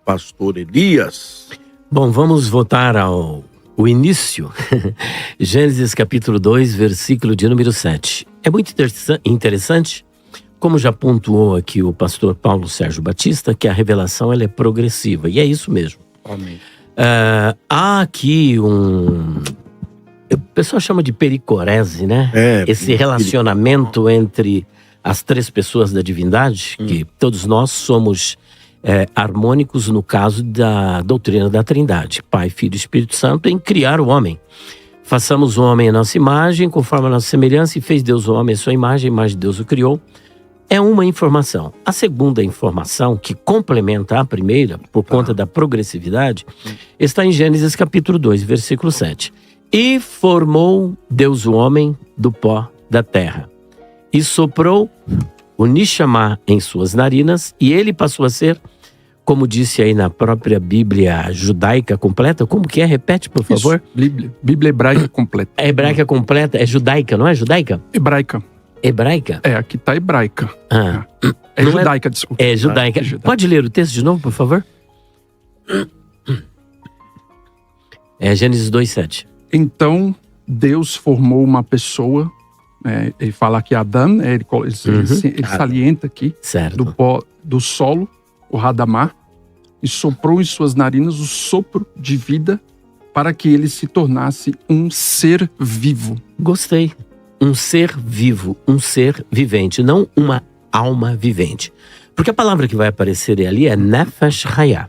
pastor Elias. Bom, vamos voltar ao início. Gênesis capítulo 2, versículo de número 7. É muito interessante, como já pontuou aqui o pastor Paulo Sérgio Batista, que a revelação ela é progressiva, e é isso mesmo. Amém. Há aqui o pessoal chama de pericorese, né? Esse relacionamento entre as três pessoas da divindade, que todos nós somos harmônicos no caso da doutrina da Trindade, Pai, Filho e Espírito Santo, em criar o homem. Façamos o homem à nossa imagem, conforme a nossa semelhança, e fez Deus o homem à sua imagem, a imagem de Deus o criou. É uma informação. A segunda informação, que complementa a primeira, por conta da progressividade, está em Gênesis capítulo 2, versículo 7. E formou Deus o homem do pó da terra, e soprou o Nishamá em suas narinas, e ele passou a ser, como disse aí na própria Bíblia judaica completa. Como que é? Repete, por favor. Isso, Bíblia hebraica completa. É hebraica completa, é judaica, não é judaica? Hebraica. Hebraica? Aqui tá hebraica. É Não judaica, desculpa. É judaica. Pode ler o texto de novo, por favor? É Gênesis 2:7. Então, Deus formou uma pessoa, ele fala aqui Adão, ele salienta aqui, certo, do pó do solo, o Hadamá, e soprou em suas narinas o sopro de vida para que ele se tornasse um ser vivo. Gostei. Um ser vivo, um ser vivente, não uma alma vivente. Porque a palavra que vai aparecer ali é Nefesh Hayah.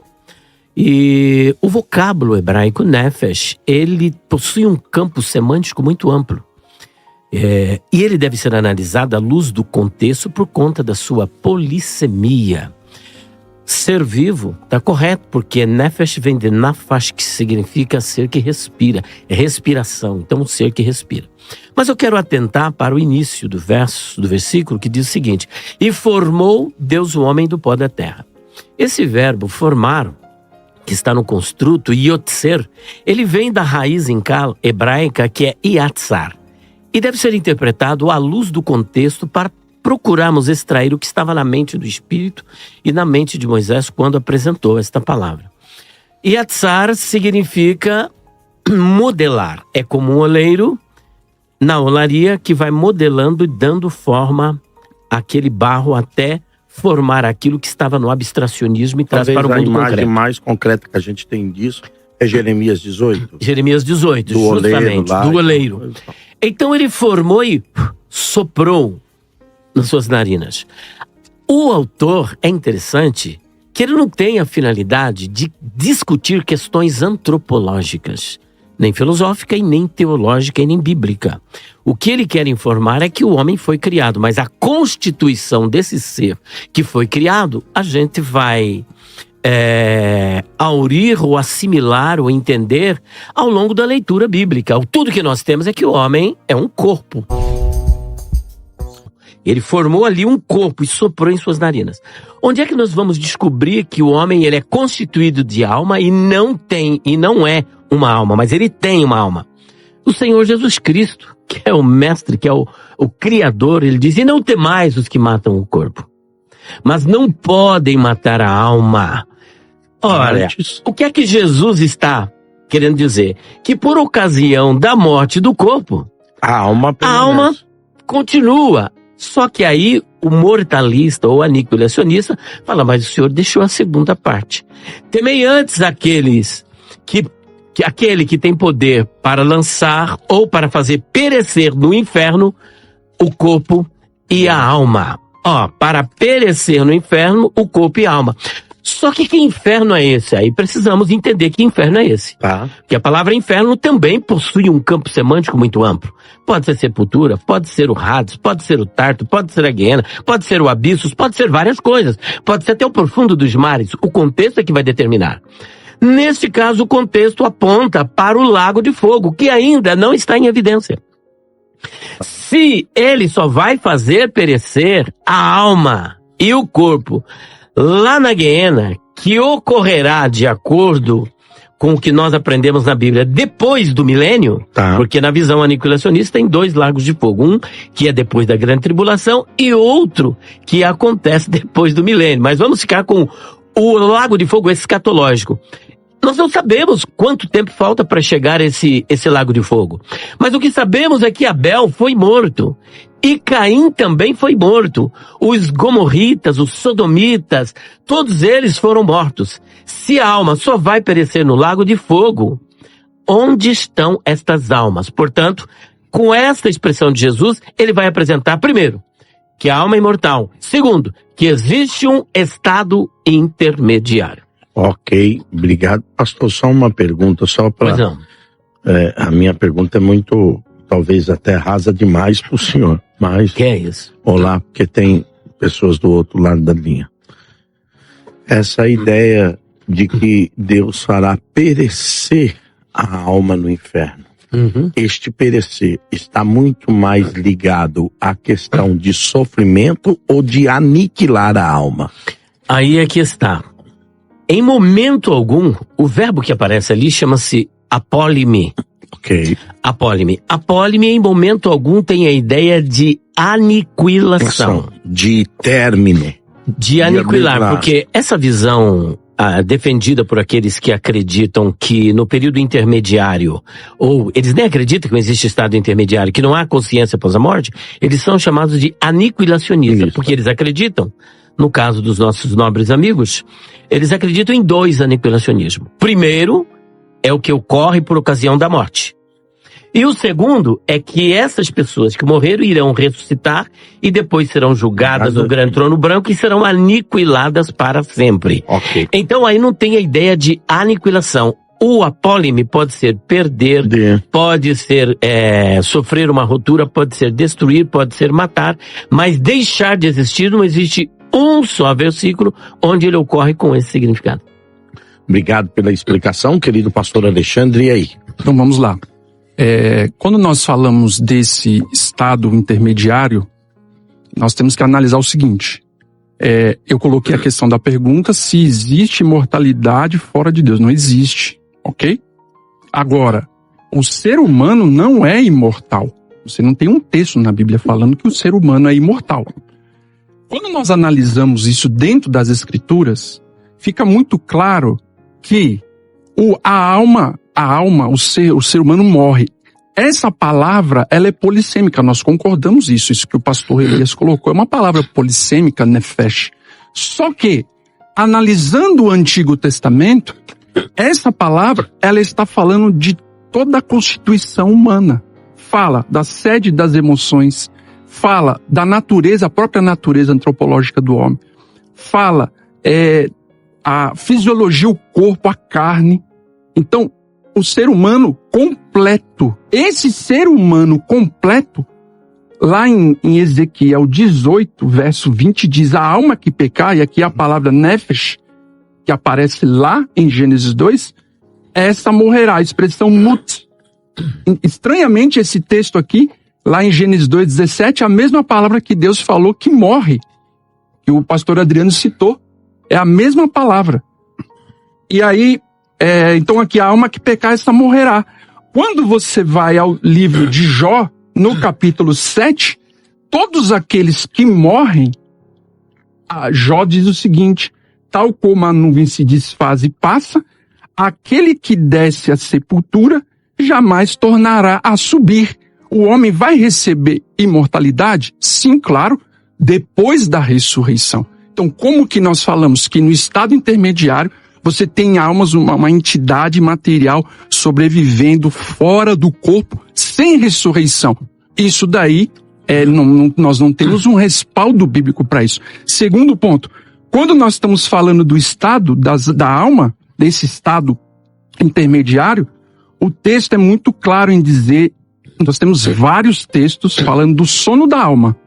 E o vocábulo hebraico Nefesh, ele possui um campo semântico muito amplo. E ele deve ser analisado à luz do contexto por conta da sua polissemia. Ser vivo está correto, porque Nefesh vem de Nafash, que significa ser que respira. É respiração, então um ser que respira. Mas eu quero atentar para o início do versículo, que diz o seguinte: e formou Deus o homem do pó da terra. Esse verbo formar, que está no construto yotzer, ele vem da raiz hebraica que é yatzar, e deve ser interpretado à luz do contexto para procurarmos extrair o que estava na mente do Espírito e na mente de Moisés quando apresentou esta palavra. Yatzar significa modelar, é como um oleiro na olaria que vai modelando e dando forma àquele barro até formar aquilo que estava no abstracionismo e traz para o mundo concreto. A imagem mais concreta que a gente tem disso é Jeremias 18. Jeremias 18, do justamente, oleiro, do oleiro. Então ele formou e soprou nas suas narinas. O autor, é interessante que ele não tem a finalidade de discutir questões antropológicas, nem filosófica, e nem teológica, e nem bíblica. O que ele quer informar é que o homem foi criado, mas a constituição desse ser que foi criado, a gente vai aurir ou assimilar ou entender ao longo da leitura bíblica. Tudo que nós temos é que o homem é um corpo. Ele formou ali um corpo e soprou em suas narinas. Onde é que nós vamos descobrir que o homem ele é constituído de alma e não é uma alma, mas ele tem uma alma? O Senhor Jesus Cristo, que é o mestre, que é o Criador, ele diz: e não temais os que matam o corpo, mas não podem matar a alma. Ora, o que é que Jesus está querendo dizer? Que por ocasião da morte do corpo, a alma continua. Só que aí o mortalista ou aniquilacionista fala: mas o Senhor deixou a segunda parte. Temei antes aquele que tem poder para lançar ou para fazer perecer no inferno o corpo e a alma. Para perecer no inferno o corpo e a alma. Só que inferno é esse? Aí precisamos entender que inferno é esse. Porque a palavra inferno também possui um campo semântico muito amplo. Pode ser sepultura, pode ser o Hades, pode ser o Tarto, pode ser a Guiena, pode ser o Abissos, pode ser várias coisas. Pode ser até o profundo dos mares. O contexto é que vai determinar. Neste caso, o contexto aponta para o lago de fogo, que ainda não está em evidência. Se ele só vai fazer perecer a alma e o corpo lá na Guiena, que ocorrerá de acordo com o que nós aprendemos na Bíblia depois do milênio, porque na visão aniquilacionista tem dois lagos de fogo, um que é depois da grande tribulação e outro que acontece depois do milênio. Mas vamos ficar com o lago de fogo escatológico. Nós não sabemos quanto tempo falta para chegar esse lago de fogo. Mas o que sabemos é que Abel foi morto. E Caim também foi morto. Os gomorritas, os sodomitas, todos eles foram mortos. Se a alma só vai perecer no lago de fogo, onde estão estas almas? Portanto, com esta expressão de Jesus, ele vai apresentar, primeiro, que a alma é imortal. Segundo, que existe um estado intermediário. Ok, obrigado. Pastor, só uma pergunta, só para... Pois não. A minha pergunta é muito, talvez até rasa demais para o senhor, mas... Que é isso? Olá, porque tem pessoas do outro lado da linha. Essa ideia de que Deus fará perecer a alma no inferno. Uhum. Este perecer está muito mais ligado à questão de sofrimento ou de aniquilar a alma? Aí é que está. Em momento algum, o verbo que aparece ali chama-se apólime. Ok. Apólime. Apólime, em momento algum, tem a ideia de aniquilação. De término. De aniquilar, porque essa visão defendida por aqueles que acreditam que no período intermediário, ou eles nem acreditam que não existe estado intermediário, que não há consciência após a morte, eles são chamados de aniquilacionistas, Isso. porque eles acreditam, no caso dos nossos nobres amigos, eles acreditam em dois aniquilacionismos. Primeiro, é o que ocorre por ocasião da morte. E o segundo é que essas pessoas que morreram irão ressuscitar e depois serão julgadas no grande trono branco e serão aniquiladas para sempre. Ok. Então aí não tem a ideia de aniquilação. O apólime pode ser perder, pode ser sofrer uma ruptura, pode ser destruir, pode ser matar, mas deixar de existir não existe um só versículo onde ele ocorre com esse significado. Obrigado pela explicação, querido pastor Alexandre. E aí? Então vamos lá. Quando nós falamos desse estado intermediário, nós temos que analisar o seguinte. Eu coloquei a questão da pergunta se existe imortalidade fora de Deus. Não existe, ok? Agora, o ser humano não é imortal. Você não tem um texto na Bíblia falando que o ser humano é imortal. Quando nós analisamos isso dentro das Escrituras, fica muito claro que o ser humano morre. Essa palavra, ela é polissêmica, nós concordamos isso que o pastor Elias colocou, é uma palavra polissêmica, nefesh. Só que, analisando o Antigo Testamento, essa palavra, ela está falando de toda a constituição humana. Fala da sede das emoções, fala da natureza, a própria natureza antropológica do homem, fala a fisiologia, o corpo, a carne. Então, o ser humano completo. Esse ser humano completo, lá em Ezequiel 18, verso 20, diz: a alma que pecar, e aqui a palavra nefesh, que aparece lá em Gênesis 2, essa morrerá, a expressão mut. Estranhamente, esse texto aqui, lá em Gênesis 2,17, é a mesma palavra que Deus falou que morre, que o pastor Adriano citou. É a mesma palavra. E aí, então aqui a alma que pecar, essa morrerá. Quando você vai ao livro de Jó, no capítulo 7, todos aqueles que morrem, Jó diz o seguinte: tal como a nuvem se desfaz e passa, aquele que desce à sepultura jamais tornará a subir. O homem vai receber imortalidade? Sim, claro, depois da ressurreição. Então, como que nós falamos que no estado intermediário você tem almas, uma entidade material sobrevivendo fora do corpo, sem ressurreição? Isso daí, nós não temos um respaldo bíblico para isso. Segundo ponto, quando nós estamos falando do estado da alma, desse estado intermediário, o texto é muito claro em dizer, nós temos vários textos falando do sono da alma.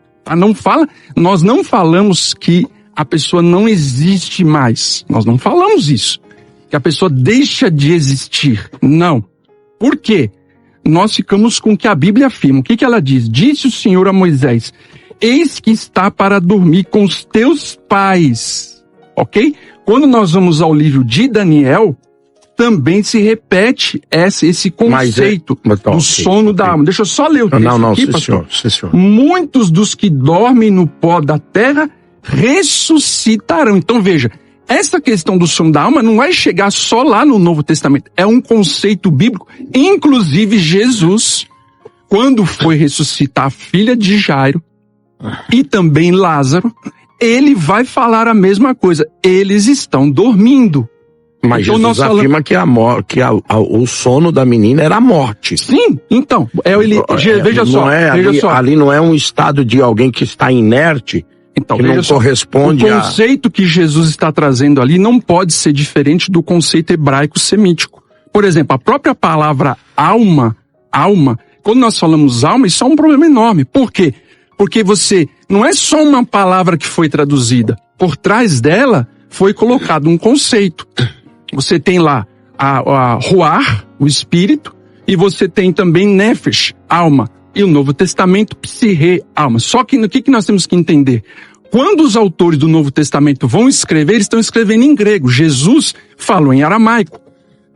Nós não falamos que a pessoa não existe mais. Nós não falamos isso. Que a pessoa deixa de existir. Não. Por quê? Nós ficamos com o que a Bíblia afirma. O que ela diz? Disse o Senhor a Moisés: eis que está para dormir com os teus pais. Ok? Quando nós vamos ao livro de Daniel, também se repete esse conceito do sono da alma. Deixa eu só ler o texto aqui, pastor. Senhor. Muitos dos que dormem no pó da terra ressuscitarão. Então veja, essa questão do sono da alma não vai chegar só lá no Novo Testamento. É um conceito bíblico. Inclusive Jesus, quando foi ressuscitar a filha de Jairo e também Lázaro, ele vai falar a mesma coisa. Eles estão dormindo. Mas Então, Jesus afirma que, o sono da menina era a morte. Sim, então. Veja só. Ali não é um estado de alguém que está inerte, então, que não corresponde o conceito que Jesus está trazendo ali não pode ser diferente do conceito hebraico semítico. Por exemplo, a própria palavra alma, quando nós falamos alma, isso é um problema enorme. Por quê? Porque não é só uma palavra que foi traduzida. Por trás dela foi colocado um conceito. Você tem lá a ruar, o espírito, e você tem também nefesh, alma. E o Novo Testamento, psirre, alma. Só que o que nós temos que entender? Quando os autores do Novo Testamento vão escrever, eles estão escrevendo em grego. Jesus falou em aramaico.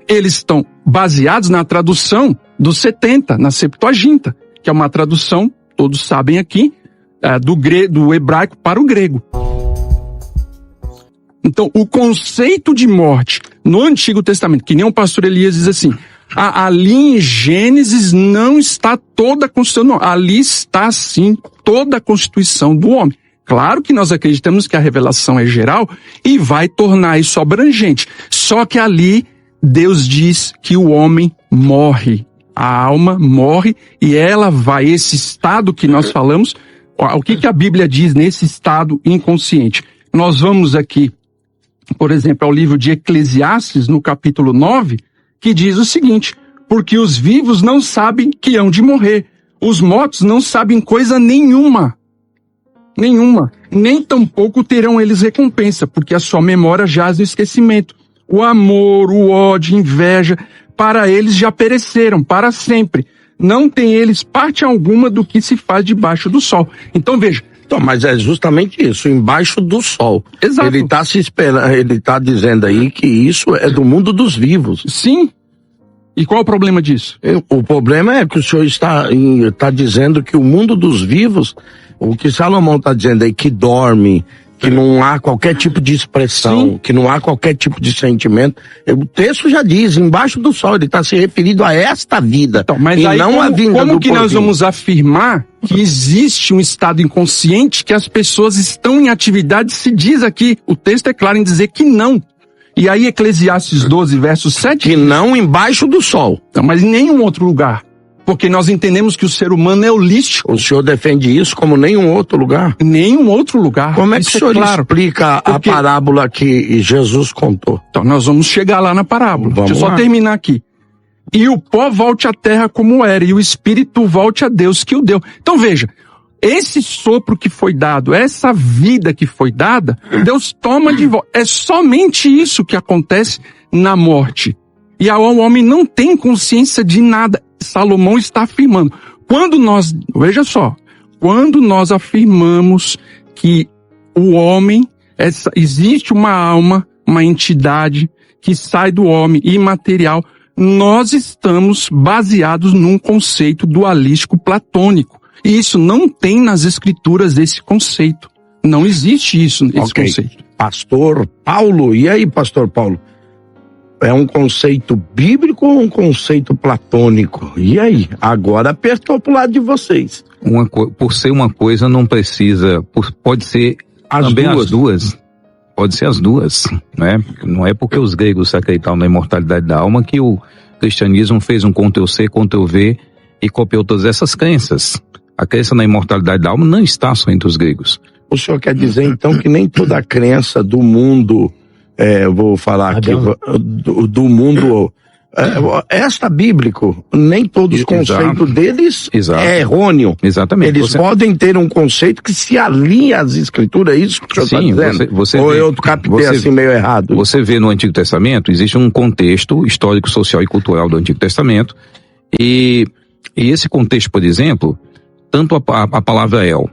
Eles estão baseados na tradução dos 70, na Septuaginta, que é uma tradução, todos sabem aqui, do hebraico para o grego. Então, o conceito de morte no Antigo Testamento, que nem o pastor Elias diz assim, ali em Gênesis não está toda a Constituição, não. Ali está, sim, toda a Constituição do homem. Claro que nós acreditamos que a revelação é geral e vai tornar isso abrangente. Só que ali, Deus diz que o homem morre. A alma morre e ela vai, esse estado que nós falamos, o que a Bíblia diz nesse estado inconsciente? Nós vamos aqui, por exemplo, ao livro de Eclesiastes, no capítulo 9, que diz o seguinte: porque os vivos não sabem que hão de morrer, os mortos não sabem coisa nenhuma, nem tampouco terão eles recompensa, porque a sua memória jaz no esquecimento. O amor, o ódio, inveja, para eles já pereceram, para sempre. Não tem eles parte alguma do que se faz debaixo do sol. Então veja. Então, mas é justamente isso, embaixo do sol. Exato. Ele está se esperando, ele está dizendo aí que isso é do mundo dos vivos. Sim. E qual é o problema disso? O problema é que o senhor está dizendo que o mundo dos vivos, o que Salomão está dizendo aí, que dorme, que não há qualquer tipo de expressão, sim, que não há qualquer tipo de sentimento. O texto já diz, embaixo do sol, ele está se referindo a esta vida, então, mas e aí não a vinda do como que nós porvir. vamos afirmar que existe um estado inconsciente que as pessoas estão em atividade? Se diz aqui, o texto é claro em dizer que não. E aí Eclesiastes 12, verso 7... Que não embaixo do sol. Não, mas em nenhum outro lugar. Porque nós entendemos que o ser humano é holístico. O senhor defende isso como nenhum outro lugar? Nenhum outro lugar. Como é que o senhor explica a parábola que Jesus contou? Então, nós vamos chegar lá na parábola. Vamos Deixa eu só terminar aqui. E o pó volte à terra como era, e o espírito volte a Deus que o deu. Então veja, esse sopro que foi dado, essa vida que foi dada, Deus toma de volta. É somente isso que acontece na morte. E o homem não tem consciência de nada. Salomão está afirmando. Veja só, quando nós afirmamos que o homem, existe uma alma, uma entidade que sai do homem, imaterial, nós estamos baseados num conceito dualístico platônico. E isso não tem nas escrituras esse conceito. Não existe isso, esse conceito. Pastor Paulo, e aí, pastor Paulo? É um conceito bíblico ou um conceito platônico? E aí? Agora apertou pro lado de vocês. Por ser uma coisa, não precisa... Pode ser as duas. Pode ser as duas, né? Não é porque os gregos acreditavam na imortalidade da alma que o cristianismo fez um Ctrl-C, Ctrl-V e copiou todas essas crenças. A crença na imortalidade da alma não está só entre os gregos. O senhor quer dizer, então, que nem toda a crença do mundo... vou falar aqui, do mundo extra bíblico, nem todos os conceitos deles é errôneo. Exatamente. Eles podem ter um conceito que se alinha às escrituras, é isso que o senhor está dizendo? Ou eu captei assim meio errado? Você vê no Antigo Testamento, existe um contexto histórico, social e cultural do Antigo Testamento, e esse contexto, por exemplo, tanto a palavra El,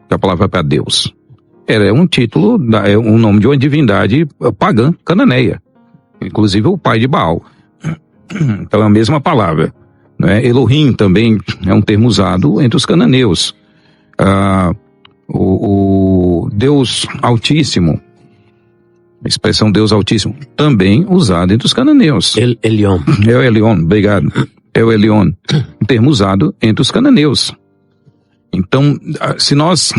que é a palavra para Deus, é um título, é um nome de uma divindade pagã, cananeia. Inclusive o pai de Baal. Então é a mesma palavra. Né? Elohim também é um termo usado entre os cananeus. O Deus Altíssimo A expressão Deus Altíssimo, também usada entre os cananeus. El Elyon. El Elyon, obrigado. El Elyon, um termo usado entre os cananeus. Então, se nós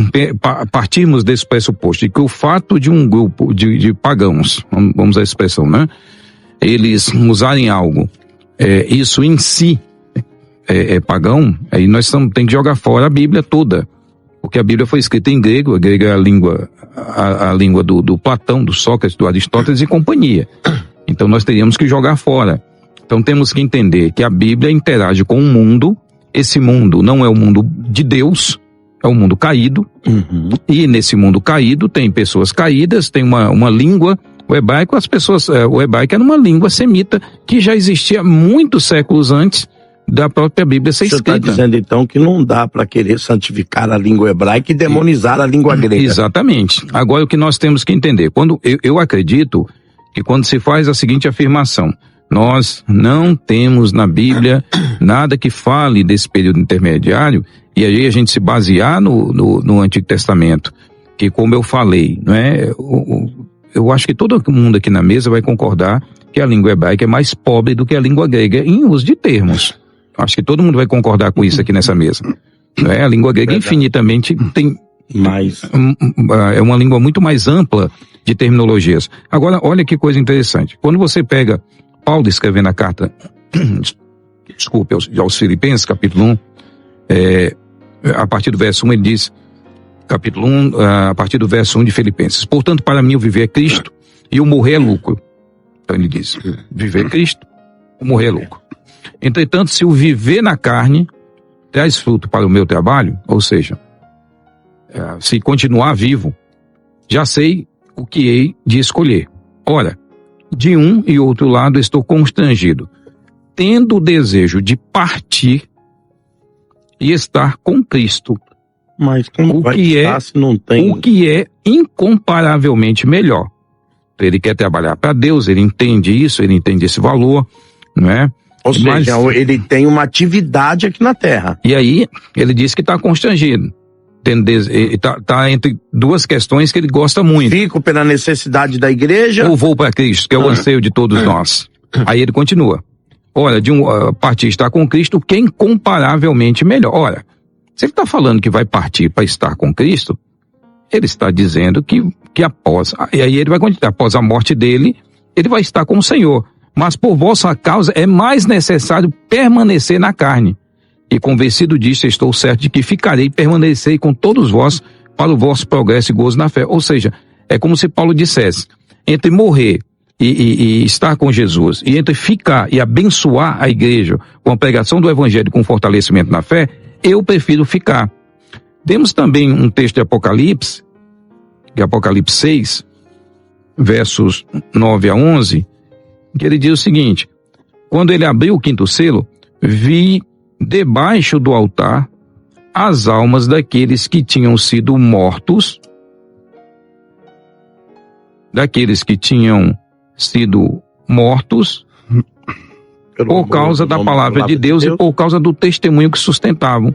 partirmos desse pressuposto de que o fato de um grupo de pagãos, vamos usar a expressão, né? Eles usarem algo, isso em si é pagão, aí nós temos que jogar fora a Bíblia toda. Porque a Bíblia foi escrita em grego, a grega é a língua do Platão, do Sócrates, do Aristóteles e companhia. Então nós teríamos que jogar fora. Então temos que entender que a Bíblia interage com o mundo. Esse mundo não é o mundo de Deus, é um mundo caído. Uhum. E nesse mundo caído tem pessoas caídas, tem uma língua. O hebraico, o hebraico era uma língua semita que já existia muitos séculos antes da própria Bíblia ser escrita. Você está dizendo então que não dá para querer santificar a língua hebraica e demonizar a língua grega. Exatamente. Agora o que nós temos que entender, eu acredito que quando se faz a seguinte afirmação, nós não temos na Bíblia nada que fale desse período intermediário, e aí a gente se basear no Antigo Testamento, que como eu falei, não é? Eu acho que todo mundo aqui na mesa vai concordar que a língua hebraica é mais pobre do que a língua grega em uso de termos. Acho que todo mundo vai concordar com isso aqui nessa mesa. Não é? A língua grega infinitamente tem... é uma língua muito mais ampla de terminologias. Agora, olha que coisa interessante. Quando você pega Paulo escrevendo a carta, aos Filipenses, capítulo 1, a partir do verso 1 ele diz, capítulo 1, a partir do verso 1 de Filipenses, portanto, para mim o viver é Cristo e o morrer é lucro. Então ele diz, viver é Cristo, o morrer é lucro. Entretanto, se o viver na carne traz fruto para o meu trabalho, ou seja, se continuar vivo, já sei o que hei de escolher. Ora, de um e outro lado estou constrangido, tendo o desejo de partir e estar com Cristo. Mas como vai estar se não tem... O que é incomparavelmente melhor. Ele quer trabalhar para Deus, ele entende isso, ele entende esse valor, não é? Ou seja, ele tem uma atividade aqui na Terra. E aí, ele diz que está constrangido. Está entre duas questões que ele gosta muito. Fico pela necessidade da igreja. Ou vou para Cristo, que é o anseio de todos nós. Aí ele continua. Olha, partir estar com Cristo, que é incomparavelmente melhor. Olha, se ele está falando que vai partir para estar com Cristo, ele está dizendo que após... E aí ele vai continuar, após a morte dele, ele vai estar com o Senhor. Mas por vossa causa é mais necessário permanecer na carne. E convencido disso, estou certo de que ficarei e permanecerei com todos vós para o vosso progresso e gozo na fé. Ou seja, é como se Paulo dissesse, entre morrer e estar com Jesus, e entre ficar e abençoar a igreja com a pregação do evangelho com fortalecimento na fé, eu prefiro ficar. Temos também um texto de Apocalipse, de Apocalipse 6, versos 9 a 11, que ele diz o seguinte, quando ele abriu o quinto selo, vi debaixo do altar as almas daqueles que tinham sido mortos, por causa da palavra de Deus e por causa do testemunho que sustentavam.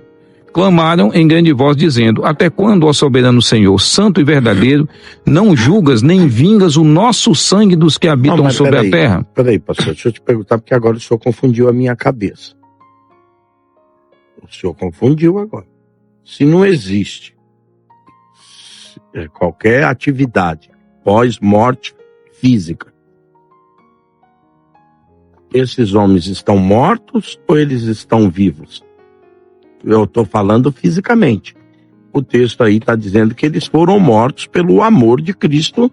Clamaram em grande voz dizendo, até quando, ó soberano Senhor, santo e verdadeiro, não julgas nem vingas o nosso sangue dos que habitam sobre a terra? Peraí, pastor, deixa eu te perguntar, porque agora o senhor confundiu a minha cabeça. O senhor confundiu agora. Se não existe qualquer atividade pós-morte física, esses homens estão mortos ou eles estão vivos? Eu estou falando fisicamente. O texto aí está dizendo que eles foram mortos pelo amor de Cristo.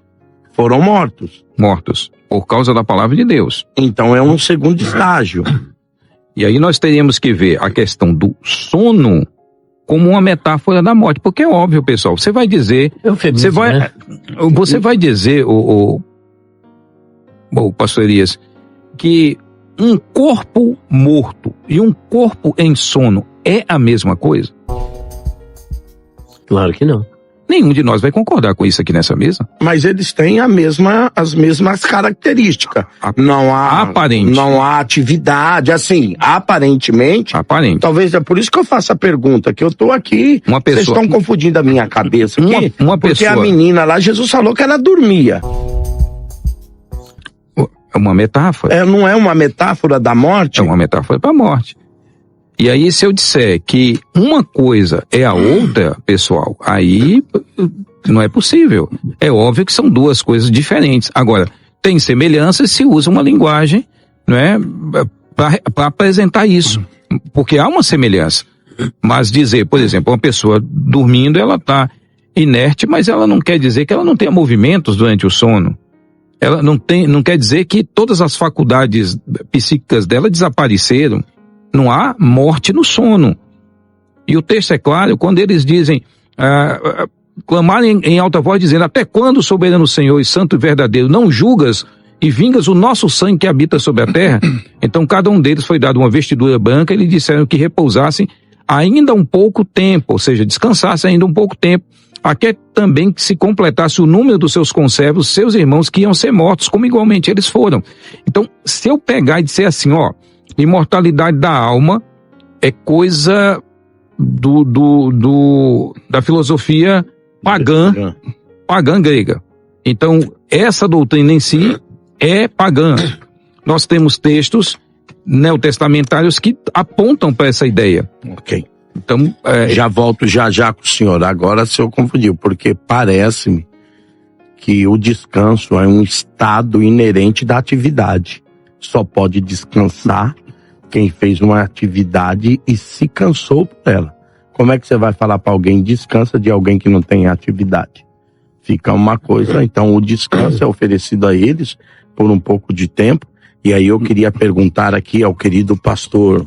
Foram mortos. Mortos, por causa da palavra de Deus. Então é um segundo estágio. E aí nós teríamos que ver a questão do sono como uma metáfora da morte. Porque é óbvio, pessoal, você vai dizer... Você vai dizer, pastor Elias, que um corpo morto e um corpo em sono é a mesma coisa? Claro que não. Nenhum de nós vai concordar com isso aqui nessa mesa. Mas eles têm as mesmas características. Não há atividade, assim, aparentemente. Talvez é por isso que eu faço a pergunta, que eu tô aqui, vocês estão confundindo a minha cabeça aqui, porque a menina lá, Jesus falou que ela dormia. É uma metáfora. Não é uma metáfora da morte? É uma metáfora para a morte. E aí, se eu disser que uma coisa é a outra, pessoal, aí não é possível. É óbvio que são duas coisas diferentes. Agora, tem semelhanças se usa uma linguagem, não é, para apresentar isso. Porque há uma semelhança. Mas dizer, por exemplo, uma pessoa dormindo, ela está inerte, mas ela não quer dizer que ela não tenha movimentos durante o sono. Ela não quer dizer que todas as faculdades psíquicas dela desapareceram. Não há morte no sono. E o texto é claro, quando eles dizem, clamarem em alta voz, dizendo, até quando, soberano Senhor e santo e verdadeiro, não julgas e vingas o nosso sangue que habita sobre a terra? Então cada um deles foi dado uma vestidura branca e lhe disseram que repousassem ainda um pouco tempo, ou seja, descansassem ainda um pouco tempo, até também que se completasse o número dos seus conservos, seus irmãos que iam ser mortos, como igualmente eles foram. Então, se eu pegar e disser assim, imortalidade da alma é coisa da filosofia pagã grega. Então, essa doutrina em si é pagã. Nós temos textos neotestamentários que apontam para essa ideia. Ok. Então, já volto já com o senhor. Agora o senhor confundiu, porque parece-me que o descanso é um estado inerente da atividade. Só pode descansar quem fez uma atividade e se cansou por ela. Como é que você vai falar para alguém descansa de alguém que não tem atividade? Fica uma coisa, então o descanso é oferecido a eles por um pouco de tempo. E aí eu queria perguntar aqui ao querido pastor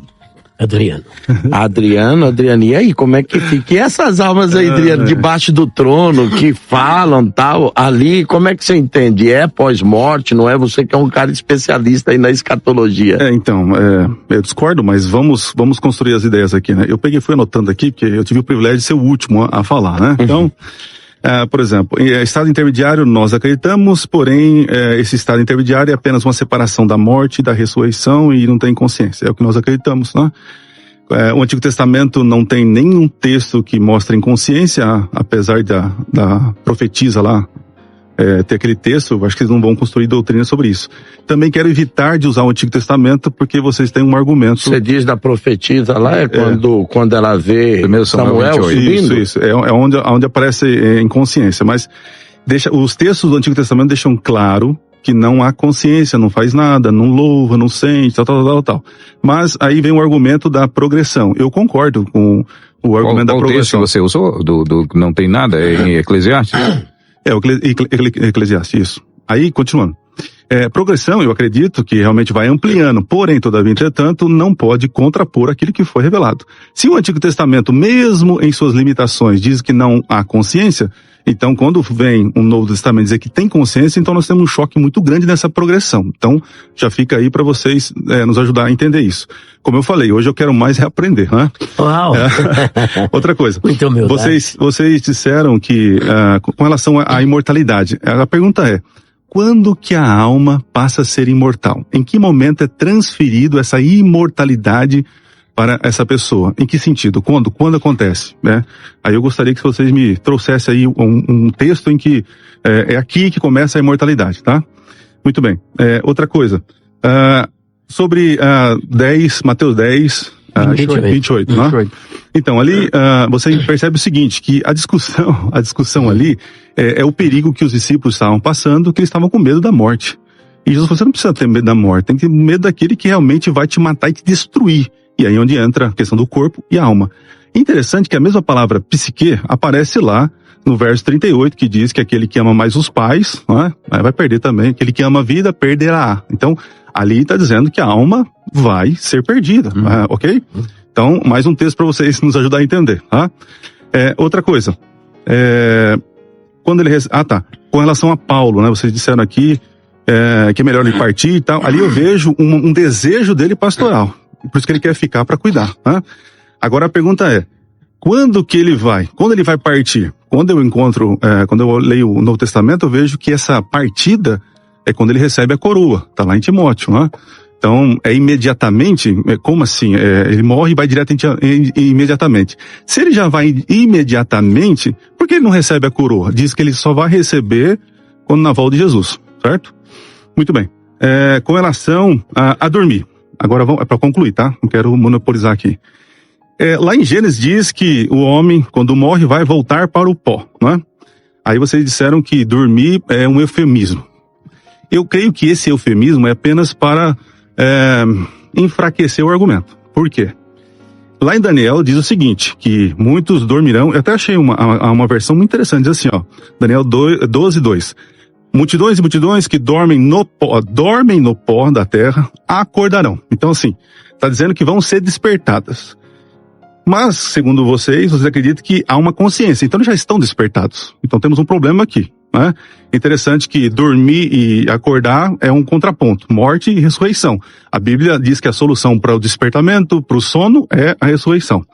Adriano, e aí, como é que fica? E essas almas aí, Adriano, debaixo do trono, que falam tal, ali, como é que você entende? É pós-morte, não é? Você que é um cara especialista aí na escatologia. Eu discordo, mas vamos construir as ideias aqui, né? Eu fui anotando aqui, porque eu tive o privilégio de ser o último a falar, né? Então, por exemplo, estado intermediário nós acreditamos, porém, esse estado intermediário é apenas uma separação da morte e da ressurreição e não tem consciência. É o que nós acreditamos, né? O Antigo Testamento não tem nenhum texto que mostre inconsciência, apesar da profetisa lá ter aquele texto. Eu acho que eles não vão construir doutrina sobre isso. Também quero evitar de usar o Antigo Testamento porque vocês têm um argumento. Você diz da profetisa lá, quando ela vê Samuel subindo? Isso. É onde aparece inconsciência. Mas os textos do Antigo Testamento deixam claro que não há consciência, não faz nada, não louva, não sente, tal. Mas aí vem o argumento da progressão. Eu concordo com o argumento da progressão. Qual texto você usou? Do não tem nada? Em Eclesiastes? O Eclesiastes, isso. Aí, continuando. Progressão, eu acredito que realmente vai ampliando, porém, todavia, entretanto, não pode contrapor aquilo que foi revelado. Se o Antigo Testamento, mesmo em suas limitações, diz que não há consciência, então quando vem um Novo Testamento dizer que tem consciência, então nós temos um choque muito grande nessa progressão. Então, já fica aí para vocês nos ajudar a entender isso. Como eu falei, hoje eu quero mais reaprender, né? Uau! Outra coisa. Muito humildade. Vocês disseram que, com relação à imortalidade, a pergunta é, quando que a alma passa a ser imortal? Em que momento é transferido essa imortalidade para essa pessoa? Em que sentido? Quando acontece? Né? Aí eu gostaria que vocês me trouxessem aí um texto em que é aqui que começa a imortalidade, tá? Muito bem. Outra coisa. Sobre Mateus 10, 28, né? Então, ali você percebe o seguinte, que a discussão ali é o perigo que os discípulos estavam passando, que eles estavam com medo da morte. E Jesus falou, você não precisa ter medo da morte, tem que ter medo daquele que realmente vai te matar e te destruir. E aí onde entra a questão do corpo e a alma. Interessante que a mesma palavra psique aparece lá no verso 38, que diz que aquele que ama mais os pais, né, vai perder também. Aquele que ama a vida, perderá. Então, ali está dizendo que a alma vai ser perdida, ok? Então, mais um texto para vocês nos ajudar a entender, tá? Outra coisa, quando ele... com relação a Paulo, né, vocês disseram aqui que é melhor ele partir e tal. Ali eu vejo um desejo dele pastoral, por isso que ele quer ficar para cuidar, né? Agora a pergunta é, quando que ele vai? Quando ele vai partir? Quando eu leio o Novo Testamento, eu vejo que essa partida é quando ele recebe a coroa, tá lá em Timóteo, né? Então, imediatamente, como assim? Ele morre e vai imediatamente. Se ele já vai imediatamente, por que ele não recebe a coroa? Diz que ele só vai receber quando na volta de Jesus, certo? Muito bem. com relação a dormir. Agora, é para concluir, tá? Não quero monopolizar aqui. Lá em Gênesis diz que o homem, quando morre, vai voltar para o pó, não é? Aí vocês disseram que dormir é um eufemismo. Eu creio que esse eufemismo é apenas para enfraquecer o argumento. Por quê? Lá em Daniel diz o seguinte, que muitos dormirão. Eu até achei uma versão muito interessante, diz assim, ó, Daniel 12:2. Multidões e multidões que dormem no pó da terra, acordarão. Então assim, está dizendo que vão ser despertadas. Mas, segundo vocês acreditam que há uma consciência, então eles já estão despertados. Então temos um problema aqui, né? Interessante que dormir e acordar é um contraponto, morte e ressurreição. A Bíblia diz que a solução para o despertamento, para o sono, é a ressurreição.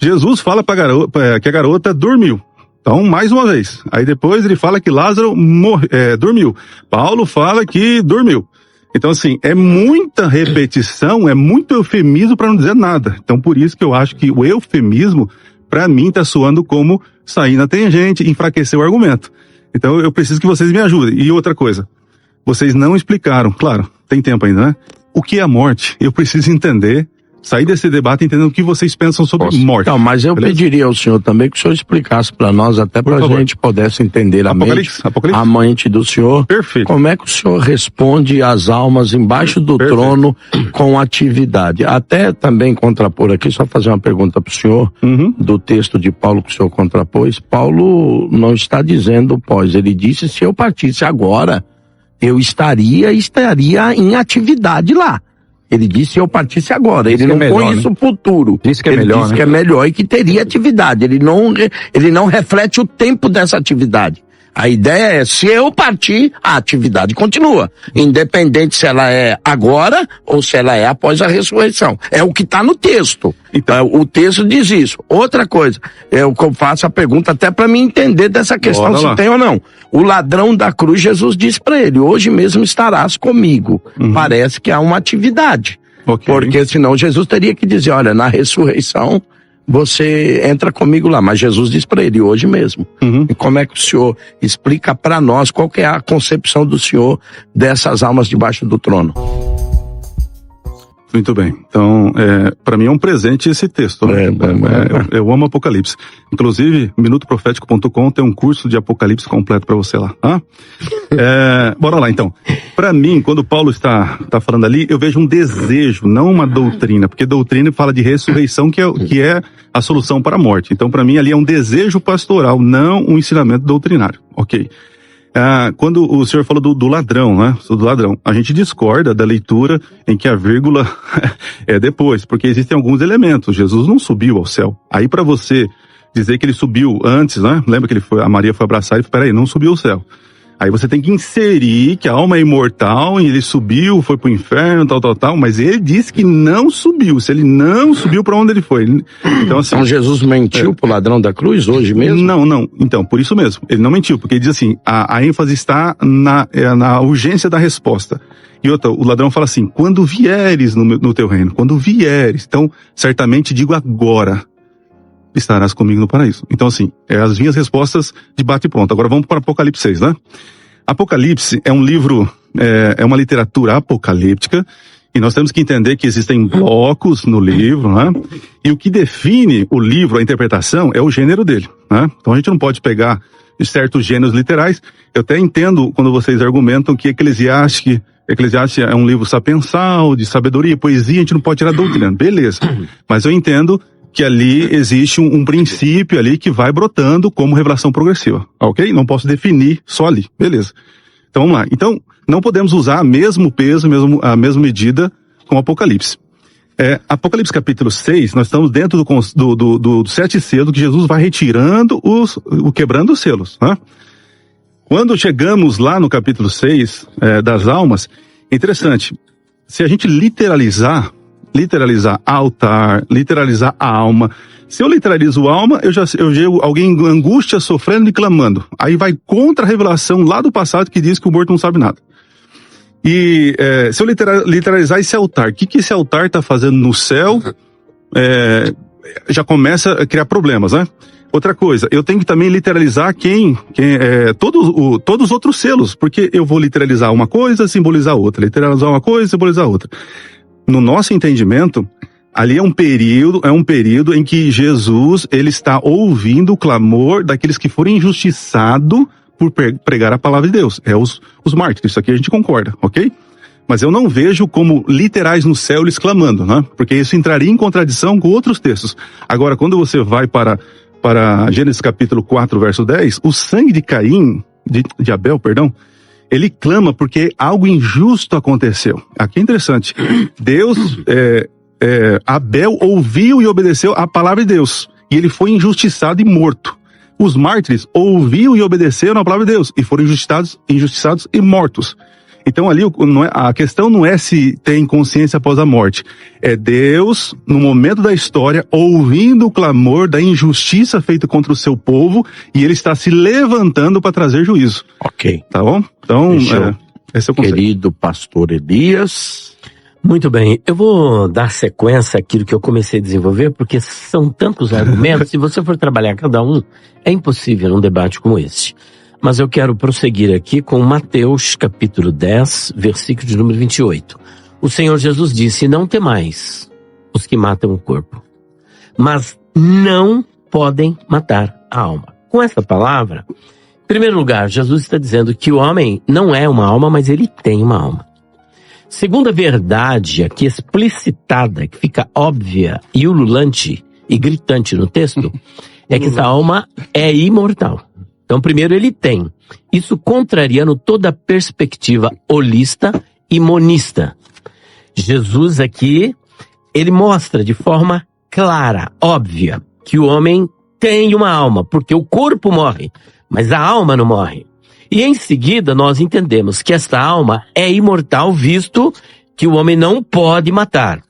Jesus fala que a garota dormiu. Então, mais uma vez. Aí depois ele fala que Lázaro dormiu. Paulo fala que dormiu. Então, assim, é muita repetição, é muito eufemismo para não dizer nada. Então, por isso que eu acho que o eufemismo, para mim, está soando como sair na tangente, enfraquecer o argumento. Então, eu preciso que vocês me ajudem. E outra coisa, vocês não explicaram, claro, tem tempo ainda, né? O que é a morte? Eu preciso entender, sair desse debate entendendo o que vocês pensam sobre morte. Não, mas eu pediria ao senhor também que o senhor explicasse para nós, até para a gente pudesse entender a mente do senhor. Perfeito. Como é que o senhor responde às almas embaixo do trono com atividade? Até também contrapor aqui, só fazer uma pergunta para o senhor, do texto de Paulo que o senhor contrapôs. Paulo não está dizendo pós, ele disse, se eu partisse agora, eu estaria em atividade lá. Ele disse se eu partisse agora, ele não põe isso no futuro. Diz que é melhor, diz que é melhor e que teria atividade. Ele não reflete o tempo dessa atividade. A ideia é, se eu partir, a atividade continua. Independente se ela é agora ou se ela é após a ressurreição. É o que está no texto. Então, o texto diz isso. Outra coisa, eu faço a pergunta até para me entender dessa questão, se tem ou não. O ladrão da cruz, Jesus disse para ele, hoje mesmo estarás comigo. Parece que há uma atividade. Porque senão Jesus teria que dizer, olha, na ressurreição você entra comigo lá, mas Jesus diz para ele, hoje mesmo. E como é que o senhor explica para nós qual que é a concepção do senhor dessas almas debaixo do trono? Muito bem. Então, para mim é um presente esse texto. Né? Eu amo Apocalipse. Inclusive, minutoprofético.com tem um curso de Apocalipse completo para você lá. Bora lá, então. Para mim, quando Paulo está falando ali, eu vejo um desejo, não uma doutrina, porque doutrina fala de ressurreição, que é a solução para a morte. Então, para mim, ali é um desejo pastoral, não um ensinamento doutrinário. Ok. Quando o senhor falou do ladrão, né? Do ladrão, a gente discorda da leitura em que a vírgula é depois, porque existem alguns elementos. Jesus não subiu ao céu. Aí para você dizer que ele subiu antes, né? Lembra que a Maria foi abraçar e falou, peraí, não subiu ao céu. Aí você tem que inserir que a alma é imortal e ele subiu, foi pro inferno, tal, mas ele disse que não subiu. Se ele não subiu, para onde ele foi? Então, assim, então Jesus mentiu pro ladrão da cruz hoje mesmo? Não. Então, por isso mesmo. Ele não mentiu, porque ele diz assim, a ênfase está na urgência da resposta. E outra, o ladrão fala assim, quando vieres no teu reino, quando vieres. Então, certamente digo agora, estarás comigo no paraíso. Então, assim, as minhas respostas de bate e pronto. Agora vamos para Apocalipse 6, né? Apocalipse é um livro, é uma literatura apocalíptica, e nós temos que entender que existem blocos no livro, né? E o que define o livro, a interpretação, é o gênero dele, né? Então a gente não pode pegar certos gêneros literais. Eu até entendo quando vocês argumentam que Eclesiastes é um livro sapensal, de sabedoria, poesia, a gente não pode tirar doutrina. Beleza. Mas eu entendo que ali existe um princípio ali que vai brotando como revelação progressiva, ok? Não posso definir só ali, beleza. Então vamos lá. Então, não podemos usar o mesmo peso, a mesma medida com o Apocalipse. Apocalipse capítulo 6, nós estamos dentro do 7 selos que Jesus vai retirando quebrando os selos, né? Quando chegamos lá no capítulo 6 das almas, é interessante, se a gente literalizar altar, literalizar a alma. Se eu literalizo a alma, eu gero alguém em angústia, sofrendo e clamando. Aí vai contra a revelação lá do passado que diz que o morto não sabe nada. E se eu literalizar esse altar, o que esse altar está fazendo no céu? já começa a criar problemas, né? Outra coisa, eu tenho que também literalizar todos os outros selos, porque eu vou literalizar uma coisa, simbolizar outra, literalizar uma coisa, simbolizar outra. No nosso entendimento, ali é um período em que Jesus, ele está ouvindo o clamor daqueles que foram injustiçados por pregar a palavra de Deus. É os mártires, isso aqui a gente concorda, ok? Mas eu não vejo como literais no céu eles clamando, né? Porque isso entraria em contradição com outros textos. Agora, quando você vai para Gênesis capítulo 4, verso 10, o sangue de Caim, de Abel, perdão, ele clama porque algo injusto aconteceu. Aqui é interessante. Deus, Abel ouviu e obedeceu a palavra de Deus. E ele foi injustiçado e morto. Os mártires ouviram e obedeceram a palavra de Deus. E foram injustiçados e mortos. Então ali a questão não é se tem consciência após a morte. É Deus, no momento da história, ouvindo o clamor da injustiça feita contra o seu povo, e ele está se levantando para trazer juízo. Ok. Tá bom? Então, esse é o conceito. Querido pastor Elias. Muito bem, eu vou dar sequência àquilo que eu comecei a desenvolver, porque são tantos argumentos, se você for trabalhar cada um, é impossível num debate como este. Mas eu quero prosseguir aqui com Mateus capítulo 10, versículo de número 28. O Senhor Jesus disse: não temais os que matam o corpo, mas não podem matar a alma. Com essa palavra, em primeiro lugar, Jesus está dizendo que o homem não é uma alma, mas ele tem uma alma. Segunda verdade aqui explicitada, que fica óbvia e ululante e gritante no texto, é que essa alma é imortal. Então, primeiro, ele tem. Isso contrariando toda a perspectiva holista e monista. Jesus aqui, ele mostra de forma clara, óbvia, que o homem tem uma alma, porque o corpo morre, mas a alma não morre. E em seguida, nós entendemos que esta alma é imortal, visto que o homem não pode matar.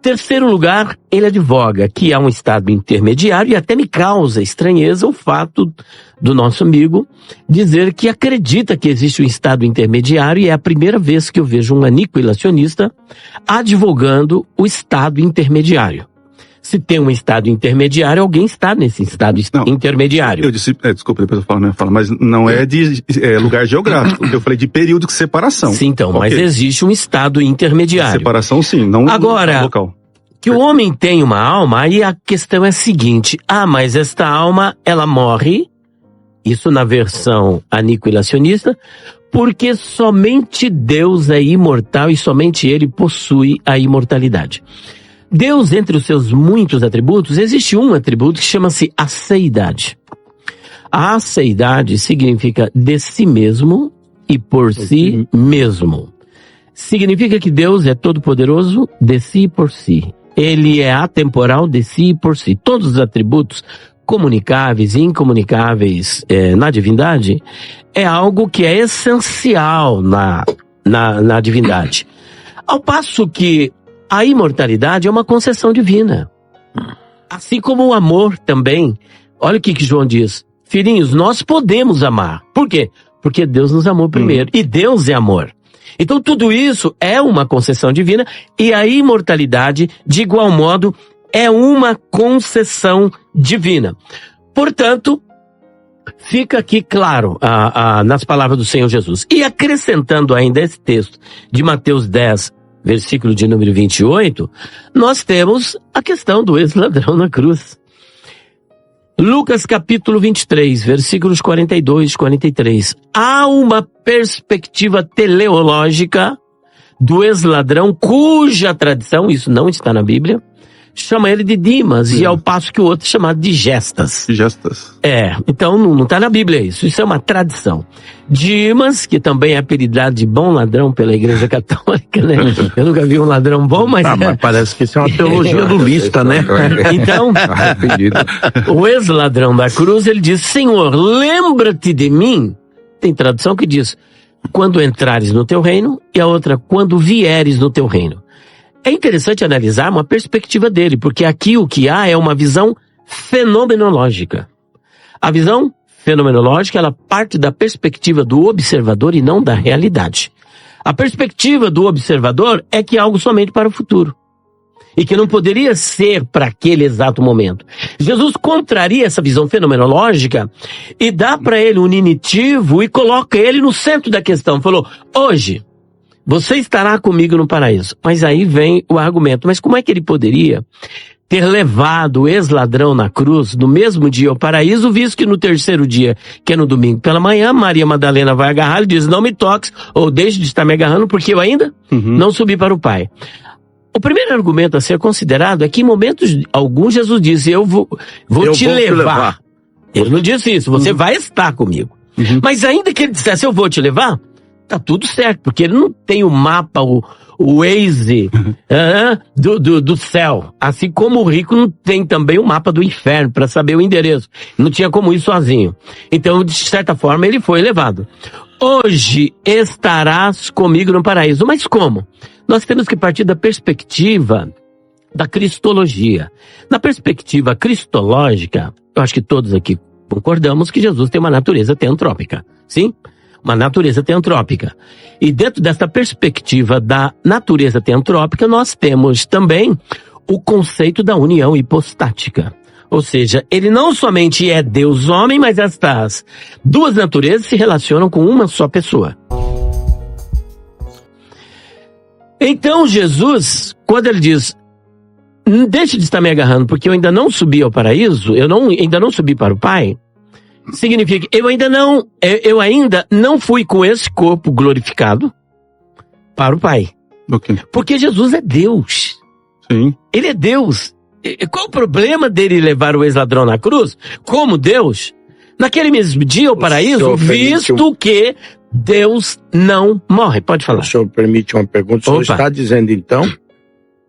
Terceiro lugar, ele advoga que há um estado intermediário, e até me causa estranheza o fato do nosso amigo dizer que acredita que existe um estado intermediário, e é a primeira vez que eu vejo um aniquilacionista advogando o estado intermediário. Se tem um estado intermediário, alguém está nesse estado intermediário. Eu disse, desculpa, depois eu falo, mas não é de lugar geográfico. Eu falei de período de separação. Sim, então, okay. Mas existe um estado intermediário. Separação, sim, não agora, local. Que o homem tem uma alma, aí a questão é a seguinte: mas esta alma, ela morre, isso na versão aniquilacionista, porque somente Deus é imortal e somente Ele possui a imortalidade. Deus, entre os seus muitos atributos, existe um atributo que chama-se aceidade. A aceidade significa de si mesmo e por si mesmo. Significa que Deus é todo-poderoso de si e por si. Ele é atemporal de si e por si. Todos os atributos comunicáveis e incomunicáveis na divindade é algo que é essencial na divindade. Ao passo que a imortalidade é uma concessão divina. Assim como o amor também. Olha o que João diz. Filhinhos, nós podemos amar. Por quê? Porque Deus nos amou primeiro. E Deus é amor. Então tudo isso é uma concessão divina, e a imortalidade, de igual modo, é uma concessão divina. Portanto, fica aqui claro nas palavras do Senhor Jesus. E acrescentando ainda esse texto de Mateus 10, versículo de número 28, nós temos a questão do ex-ladrão na cruz. Lucas capítulo 23, versículos 42 e 43. Há uma perspectiva teleológica do ex-ladrão cuja tradição, isso não está na Bíblia, chama ele de Dimas, e ao passo que o outro é chamado de Gestas. Gestas. Então não está na Bíblia isso é uma tradição. Dimas, que também é apelidado de bom ladrão pela Igreja Católica, né? Eu nunca vi um ladrão bom, mas parece que isso é uma teologia lulista, né? Então, o ex-ladrão da cruz, ele diz: Senhor, lembra-te de mim. Tem tradução que diz: quando entrares no teu reino, e a outra: quando vieres no teu reino. É interessante analisar uma perspectiva dele, porque aqui o que há é uma visão fenomenológica. A visão fenomenológica, ela parte da perspectiva do observador e não da realidade. A perspectiva do observador é que é algo somente para o futuro. e que não poderia ser para aquele exato momento. Jesus contraria essa visão fenomenológica e dá para ele um unitivo e coloca ele no centro da questão. Falou, hoje, você estará comigo no paraíso. Mas aí vem o argumento, mas como é que ele poderia ter levado o ex-ladrão na cruz no mesmo dia ao paraíso, visto que no terceiro dia, que é no domingo pela manhã, Maria Madalena vai agarrar e diz, não me toques, ou deixe de estar me agarrando, porque eu ainda não subi para o Pai. O primeiro argumento a ser considerado é que em momentos alguns Jesus disse, eu vou te levar. Ele não disse isso, você vai estar comigo. Mas ainda que ele dissesse, eu vou te levar, tá tudo certo, porque ele não tem o mapa, o Waze do céu. Assim como o rico não tem também o mapa do inferno para saber o endereço. Não tinha como ir sozinho. Então, de certa forma, ele foi levado. Hoje estarás comigo no paraíso. Mas como? Nós temos que partir da perspectiva da cristologia. Na perspectiva cristológica, eu acho que todos aqui concordamos que Jesus tem uma natureza teantrópica. Sim? Uma natureza teantrópica. E dentro dessa perspectiva da natureza teantrópica, nós temos também o conceito da união hipostática. Ou seja, ele não somente é Deus-homem, mas estas duas naturezas se relacionam com uma só pessoa. Então Jesus, quando ele diz, deixe de estar me agarrando, porque eu ainda não subi ao paraíso, ainda não subi para o Pai, significa que eu ainda não fui com esse corpo glorificado para o Pai. Okay. Porque Jesus é Deus. Sim. Ele é Deus. E qual o problema dele levar o ex-ladrão na cruz? Como Deus? Naquele mesmo dia ao paraíso, visto que Deus não morre. Pode falar. O senhor permite uma pergunta? O senhor está dizendo então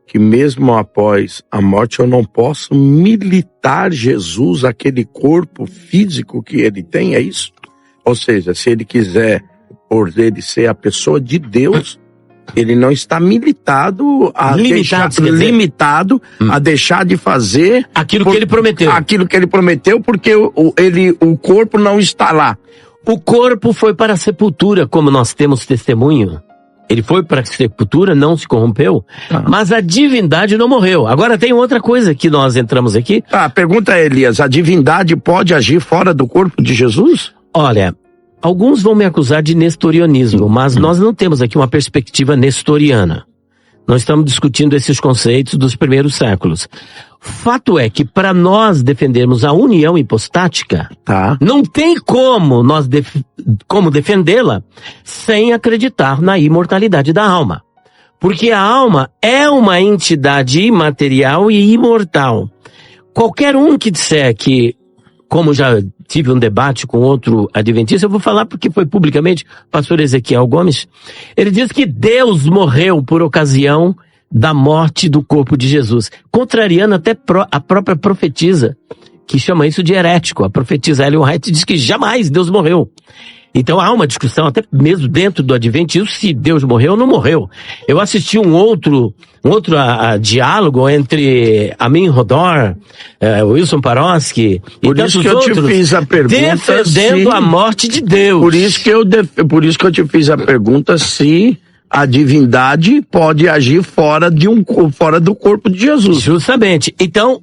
que mesmo após a morte eu não posso militar Jesus, aquele corpo físico que ele tem, é isso? Ou seja, se ele quiser, por ele ser a pessoa de Deus, ele não está limitado a deixar de fazer aquilo que ele prometeu. Aquilo que ele prometeu, porque o corpo não está lá. O corpo foi para a sepultura, como nós temos testemunho. Ele foi para a sepultura, não se corrompeu, mas a divindade não morreu. Agora tem outra coisa que nós entramos aqui. A pergunta é, Elias, a divindade pode agir fora do corpo de Jesus? Olha, alguns vão me acusar de nestorianismo, mas nós não temos aqui uma perspectiva nestoriana. Nós estamos discutindo esses conceitos dos primeiros séculos. Fato é que para nós defendermos a união hipostática, não tem como nós como defendê-la sem acreditar na imortalidade da alma. Porque a alma é uma entidade imaterial e imortal. Qualquer um que disser que, como já tive um debate com outro adventista, eu vou falar porque foi publicamente, o pastor Ezequiel Gomes, ele diz que Deus morreu por ocasião da morte do corpo de Jesus, contrariando até a própria profetisa, que chama isso de herético. A profetisa Ellen White diz que jamais Deus morreu. Então há uma discussão, até mesmo dentro do adventismo, se Deus morreu ou não morreu. Eu assisti um outro diálogo entre Amin Rodor, Wilson Paroski e tantos outros, eu te fiz a pergunta defendendo a morte de Deus. Por isso que eu te fiz a pergunta se a divindade pode agir fora do corpo de Jesus. Justamente. Então,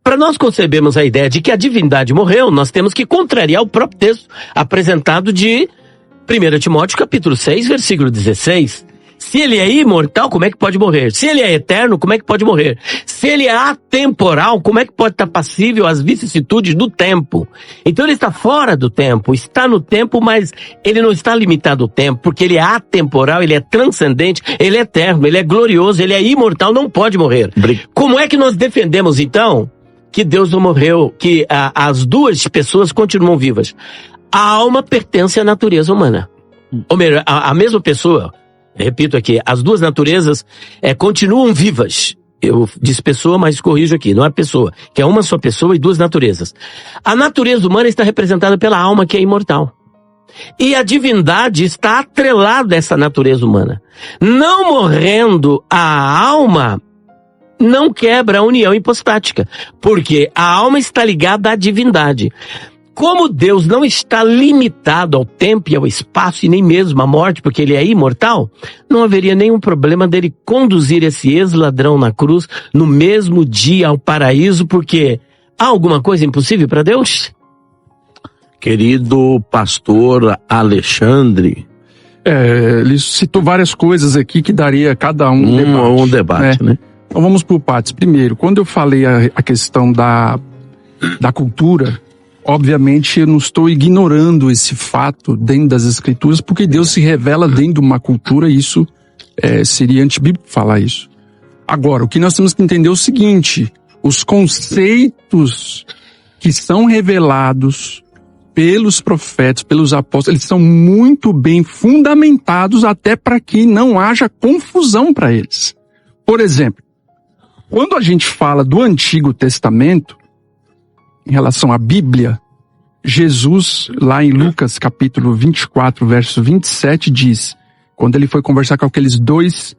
para nós concebermos a ideia de que a divindade morreu, nós temos que contrariar o próprio texto apresentado de 1 Timóteo capítulo 6, versículo 16. Se ele é imortal, como é que pode morrer? Se ele é eterno, como é que pode morrer? Se ele é atemporal, como é que pode estar passível às vicissitudes do tempo? Então ele está fora do tempo, está no tempo, mas ele não está limitado ao tempo, porque ele é atemporal, ele é transcendente, ele é eterno, ele é glorioso, ele é imortal, não pode morrer. Como é que nós defendemos, então, que Deus não morreu, que as duas pessoas continuam vivas? A alma pertence à natureza humana. Ou melhor, a mesma pessoa... Repito aqui, as duas naturezas continuam vivas. Eu disse pessoa, mas corrijo aqui, não é pessoa, que é uma só pessoa e duas naturezas. A natureza humana está representada pela alma, que é imortal. E a divindade está atrelada a essa natureza humana. Não morrendo a alma, não quebra a união hipostática, porque a alma está ligada à divindade. como Deus não está limitado ao tempo e ao espaço e nem mesmo à morte, porque ele é imortal, não haveria nenhum problema dele conduzir esse ex-ladrão na cruz no mesmo dia ao paraíso, porque há alguma coisa impossível para Deus? Querido pastor Alexandre, Ele citou várias coisas aqui que daria cada um debate, né? Então vamos por partes. Primeiro, quando eu falei a questão da cultura, obviamente eu não estou ignorando esse fato dentro das escrituras, porque Deus se revela dentro de uma cultura, e isso seria antibíblico falar isso. Agora, o que nós temos que entender é o seguinte: os conceitos que são revelados pelos profetas, pelos apóstolos, eles são muito bem fundamentados até para que não haja confusão para eles. Por exemplo, quando a gente fala do Antigo Testamento, em relação à Bíblia, Jesus, lá em Lucas capítulo 24, verso 27, diz, quando ele foi conversar com aqueles dois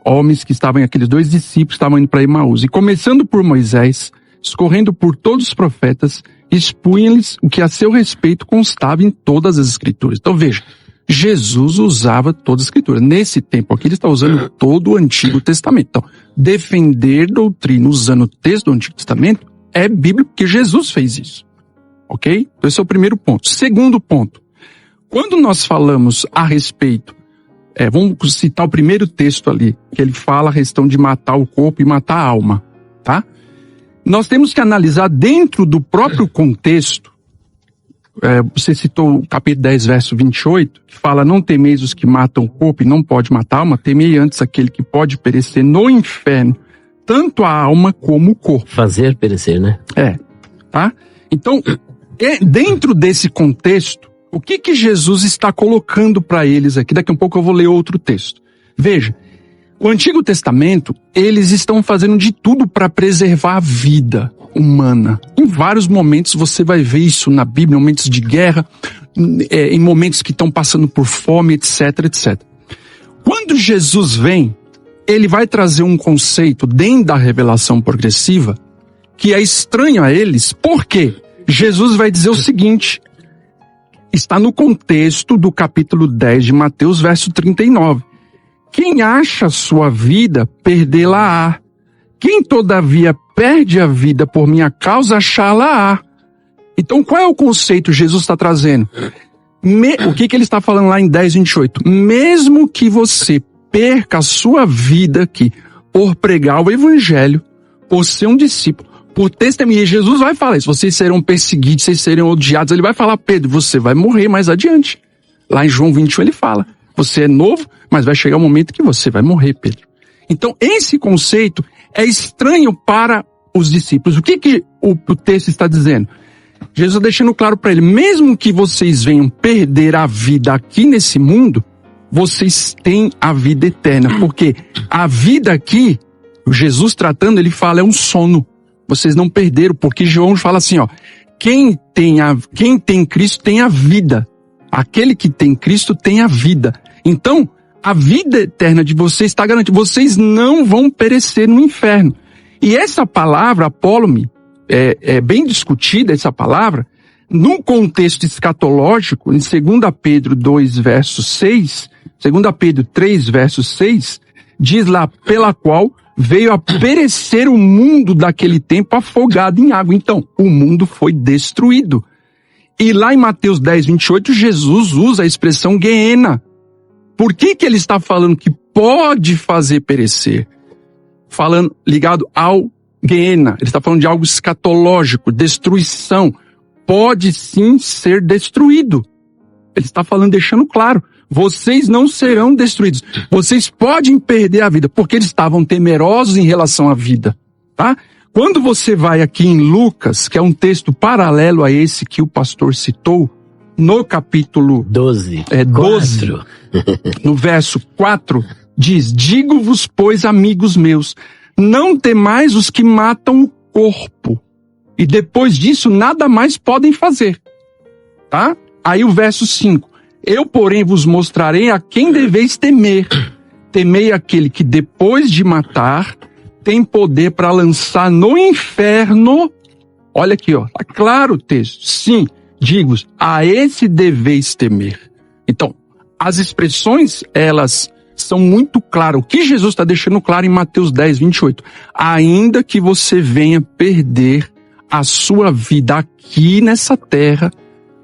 homens aqueles dois discípulos que estavam indo para Emaús, e começando por Moisés, escorrendo por todos os profetas, expunha-lhes o que a seu respeito constava em todas as escrituras. Então veja, Jesus usava toda a escritura. Nesse tempo aqui ele está usando todo o Antigo Testamento. Então, defender doutrina usando o texto do Antigo Testamento é bíblico, porque Jesus fez isso. Ok? Então esse é o primeiro ponto. Segundo ponto, quando nós falamos a respeito, vamos citar o primeiro texto ali, que ele fala a questão de matar o corpo e matar a alma, tá? Nós temos que analisar dentro do próprio contexto. Você citou o capítulo 10, verso 28, que fala, não temeis os que matam o corpo e não pode matar a alma, temei antes aquele que pode perecer no inferno, tanto a alma como o corpo. Fazer perecer, né? Tá? Então, dentro desse contexto, o que Jesus está colocando para eles aqui? Daqui a um pouco eu vou ler outro texto. Veja, o Antigo Testamento, eles estão fazendo de tudo para preservar a vida humana. Em vários momentos você vai ver isso na Bíblia, em momentos de guerra, em momentos que estão passando por fome, etc, etc. Quando Jesus vem, ele vai trazer um conceito dentro da revelação progressiva que é estranho a eles. Por quê? Jesus vai dizer o seguinte, está no contexto do capítulo 10 de Mateus, verso 39. Quem acha sua vida, perdê-la-á. Quem todavia perde a vida por minha causa, achá-la-á. Então qual é o conceito que Jesus está trazendo? O que ele está falando lá em 10, 28? Mesmo que você perca a sua vida aqui por pregar o evangelho, por ser um discípulo, por testemunhar, Jesus vai falar isso, vocês serão perseguidos, vocês serão odiados. Ele vai falar, Pedro, você vai morrer mais adiante. Lá em João 21 ele fala, você é novo, mas vai chegar um momento que você vai morrer, Pedro. Então esse conceito é estranho para os discípulos. O que o texto está dizendo? Jesus está deixando claro para ele, mesmo que vocês venham perder a vida aqui nesse mundo, vocês têm a vida eterna. Porque a vida aqui, Jesus tratando, ele fala, é um sono. Vocês não perderam, porque João fala assim, ó, quem tem Cristo tem a vida. Aquele que tem Cristo tem a vida. Então, a vida eterna de vocês está garantida. Vocês não vão perecer no inferno. E essa palavra, apólome, é bem discutida, essa palavra, num contexto escatológico, em 2 Pedro 2, verso 6, 2 Pedro 3, verso 6, diz lá, pela qual veio a perecer o mundo daquele tempo afogado em água. Então, o mundo foi destruído. E lá em Mateus 10, 28, Jesus usa a expressão Geena. Por que ele está falando que pode fazer perecer? Falando, ligado ao Geena. Ele está falando de algo escatológico, destruição. Pode sim ser destruído. Ele está falando, deixando claro. Vocês não serão destruídos. Vocês podem perder a vida, porque eles estavam temerosos em relação à vida, tá? Quando você vai aqui em Lucas, que é um texto paralelo a esse que o pastor citou, no capítulo 12, no verso 4, diz, digo-vos, pois, amigos meus, não temais os que matam o corpo, e depois disso nada mais podem fazer, tá? Aí o verso 5, eu, porém, vos mostrarei a quem deveis temer. Temei aquele que, depois de matar, tem poder para lançar no inferno. Olha aqui, ó, tá claro o texto. Sim, Digo-vos, a esse deveis temer. Então, as expressões, elas são muito claras. O que Jesus está deixando claro em Mateus 10, 28. Ainda que você venha perder a sua vida aqui nessa terra,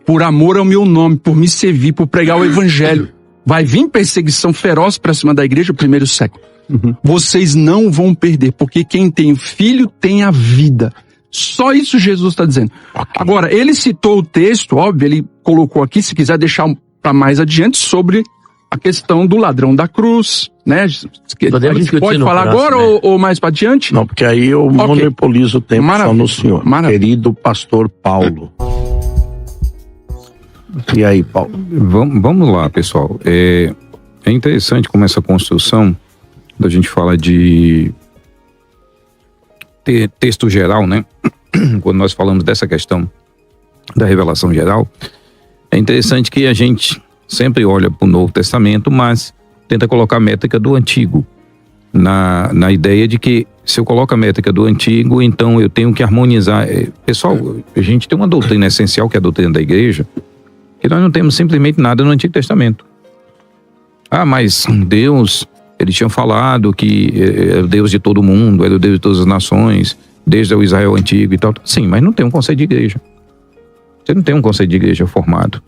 por amor ao meu nome, por me servir, por pregar o evangelho, vai vir perseguição feroz para cima da igreja no primeiro século. Vocês não vão perder, porque quem tem o filho tem a vida. Só isso Jesus está dizendo. Agora, ele citou o texto, óbvio, ele colocou aqui, se quiser deixar para mais adiante, sobre a questão do ladrão da cruz, né? A gente pode falar agora ou mais para adiante? Não, porque aí eu monopolizo o tempo só no senhor. Querido pastor Paulo. E aí, Paulo? Vamos lá, pessoal. É interessante como essa construção da gente fala de texto geral, né? Quando nós falamos dessa questão da revelação geral, é interessante que a gente sempre olha para o Novo Testamento, mas tenta colocar a métrica do Antigo, na ideia de que se eu coloco a métrica do Antigo, então eu tenho que harmonizar. Pessoal, a gente tem uma doutrina essencial, que é a doutrina da igreja, que nós não temos simplesmente nada no Antigo Testamento. Ah, mas Deus, ele tinha falado que era o Deus de todo mundo, era o Deus de todas as nações, desde o Israel antigo e tal. Sim, mas não tem um conceito de igreja. Você não tem um conceito de igreja formado.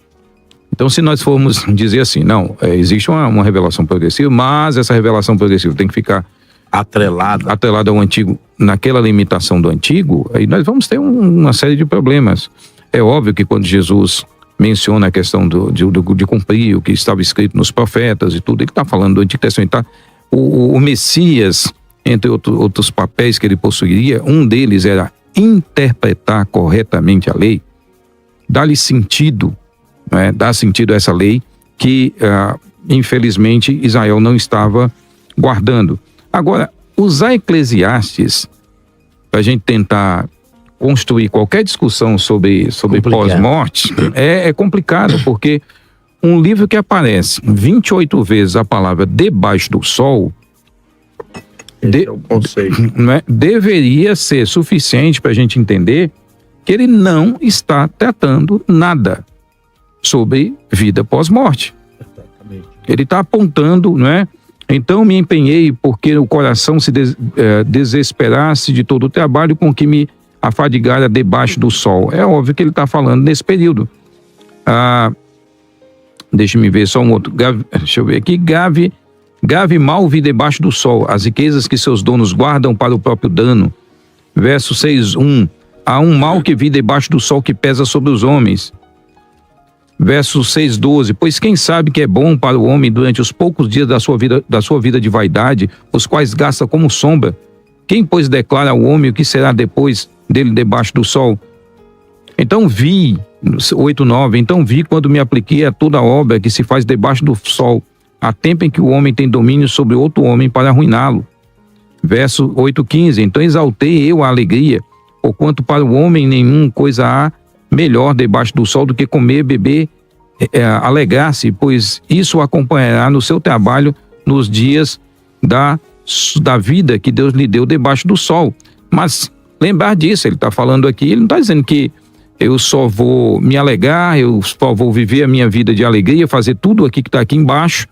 Então, se nós formos dizer assim, não, existe uma revelação progressiva, mas essa revelação progressiva tem que ficar atrelada ao antigo, naquela limitação do antigo, aí nós vamos ter uma série de problemas. É óbvio que quando Jesus menciona a questão de cumprir o que estava escrito nos profetas e tudo, ele está falando do Antigo Testamento. Tá? O Messias, entre outros papéis que ele possuiria, um deles era interpretar corretamente a lei, dar-lhe sentido, né? Dar sentido a essa lei que, infelizmente, Israel não estava guardando. Agora, usar Eclesiastes para a gente tentar construir qualquer discussão sobre pós-morte é complicado, porque um livro que aparece 28 vezes a palavra debaixo do sol é o conceito. Né, deveria ser suficiente para a gente entender que ele não está tratando nada sobre vida pós-morte. Ele está apontando, não é? Então me empenhei porque o coração se desesperasse de todo o trabalho com que me afadigara debaixo do sol. É óbvio que ele está falando nesse período. Deixa-me ver só um outro. Deixa eu ver aqui. Gave mal vi debaixo do sol, as riquezas que seus donos guardam para o próprio dano. Verso 6:1. Há um mal que vi debaixo do sol que pesa sobre os homens. Verso 6:12. Pois quem sabe que é bom para o homem durante os poucos dias da sua vida de vaidade, os quais gasta como sombra? Quem, pois, declara ao homem o que será depois dele debaixo do sol? Então vi, 8:9, então vi quando me apliquei a toda obra que se faz debaixo do sol, há tempo em que o homem tem domínio sobre outro homem para arruiná-lo. Verso 8:15, então exaltei eu a alegria, porquanto para o homem nenhuma coisa há melhor debaixo do sol do que comer, beber, alegrar-se, pois isso o acompanhará no seu trabalho nos dias da vida que Deus lhe deu debaixo do sol. Mas lembrar disso, ele está falando aqui, ele não está dizendo que eu só vou me alegrar, eu só vou viver a minha vida de alegria, fazer tudo aqui que está aqui embaixo,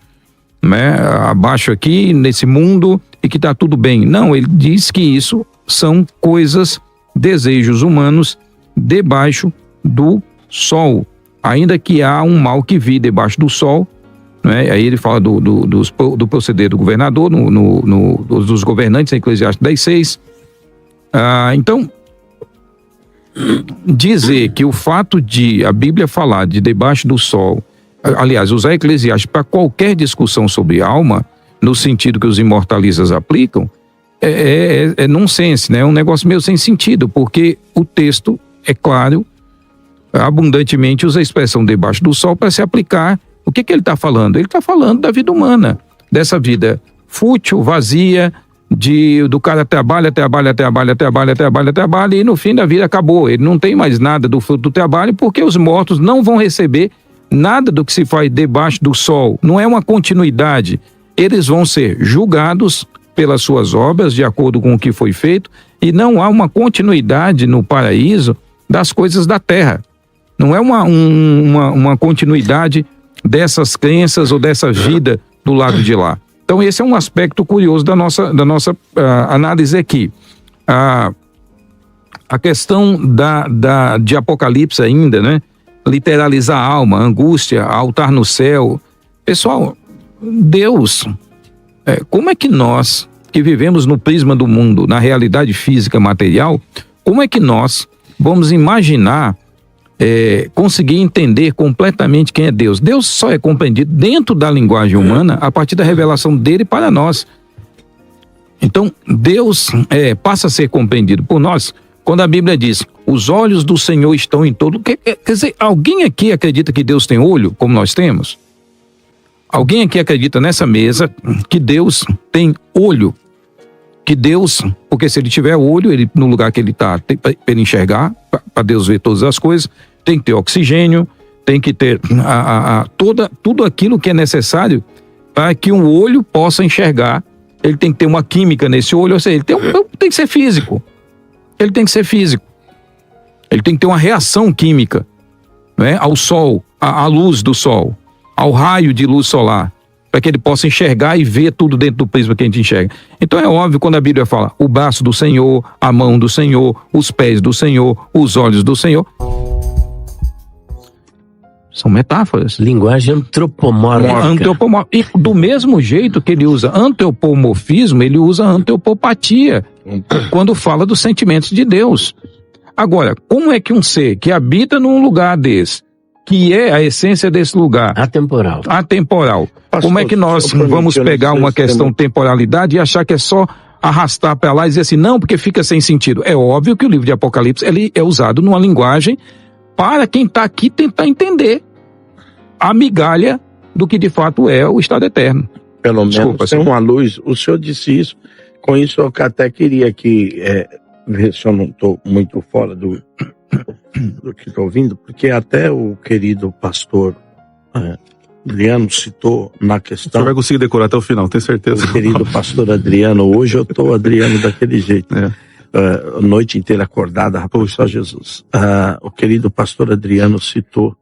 né, abaixo aqui, nesse mundo, e que está tudo bem. Não, ele diz que isso são coisas, desejos humanos debaixo do sol, ainda que há um mal que vi debaixo do sol, né? Aí ele fala do proceder do governador, dos governantes, em Eclesiastes 10:6. Então, dizer que o fato de a Bíblia falar de debaixo do sol, aliás, usar Eclesiastes para qualquer discussão sobre alma, no sentido que os imortalistas aplicam, é nonsense, né? É um negócio meio sem sentido, porque o texto, é claro, abundantemente usa a expressão debaixo do sol para se aplicar. O que ele está falando? Ele está falando da vida humana, dessa vida fútil, vazia, do cara trabalha e no fim da vida acabou. Ele não tem mais nada do fruto do trabalho, porque os mortos não vão receber nada do que se faz debaixo do sol. Não é uma continuidade. Eles vão ser julgados pelas suas obras, de acordo com o que foi feito, e não há uma continuidade no paraíso das coisas da terra. Não é uma continuidade dessas crenças ou dessa vida do lado de lá. Então esse é um aspecto curioso da nossa análise aqui. A questão de Apocalipse ainda, né? Literalizar a alma, angústia, altar no céu. Pessoal, Deus, como é que nós, que vivemos no prisma do mundo, na realidade física material, como é que nós vamos imaginar, conseguir entender completamente quem é Deus? Deus só é compreendido dentro da linguagem humana a partir da revelação dele para nós. Então, Deus passa a ser compreendido por nós quando a Bíblia diz: os olhos do Senhor estão em todo. Quer dizer, alguém aqui acredita que Deus tem olho, como nós temos? Alguém aqui acredita nessa mesa que Deus tem olho? Que Deus, porque se ele tiver olho, ele, no lugar que ele está, para ele enxergar, para Deus ver todas as coisas, tem que ter oxigênio, tem que ter tudo aquilo que é necessário para que um olho possa enxergar. Ele tem que ter uma química nesse olho, ou seja, ele tem que ser físico. Ele tem que ser físico. Ele tem que ter uma reação química, né, ao sol, à luz do sol, ao raio de luz solar, para que ele possa enxergar e ver tudo dentro do prisma que a gente enxerga. Então é óbvio quando a Bíblia fala o braço do Senhor, a mão do Senhor, os pés do Senhor, os olhos do Senhor. São metáforas. Linguagem antropomórfica. E do mesmo jeito que ele usa antropomorfismo, ele usa antropopatia quando fala dos sentimentos de Deus. Agora, como é que um ser que habita num lugar desse, que é a essência desse lugar, atemporal, pastor, como é que nós vamos pegar uma questão temporalidade e achar que é só arrastar para lá e dizer assim, não, porque fica sem sentido? É óbvio que o livro de Apocalipse ele é usado numa linguagem para quem está aqui tentar entender a migalha do que de fato é o estado eterno. Pelo menos tem uma luz. O senhor disse isso, com isso eu até queria que, ver se eu não estou muito fora do que estou ouvindo, porque até o querido pastor Adriano citou na questão... O senhor vai conseguir decorar até o final, tenho certeza. O querido pastor Adriano, hoje eu estou Adriano daquele jeito. A noite inteira acordada, rapaz, só Jesus. O querido pastor Adriano citou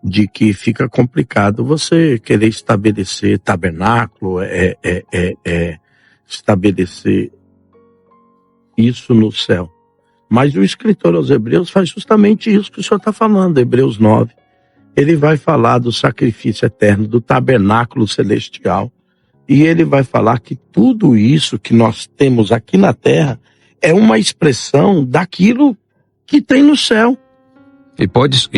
de que fica complicado você querer estabelecer tabernáculo, estabelecer isso no céu. Mas o escritor aos Hebreus faz justamente isso que o senhor está falando, Hebreus 9. Ele vai falar do sacrifício eterno, do tabernáculo celestial, e ele vai falar que tudo isso que nós temos aqui na terra é uma expressão daquilo que tem no céu. E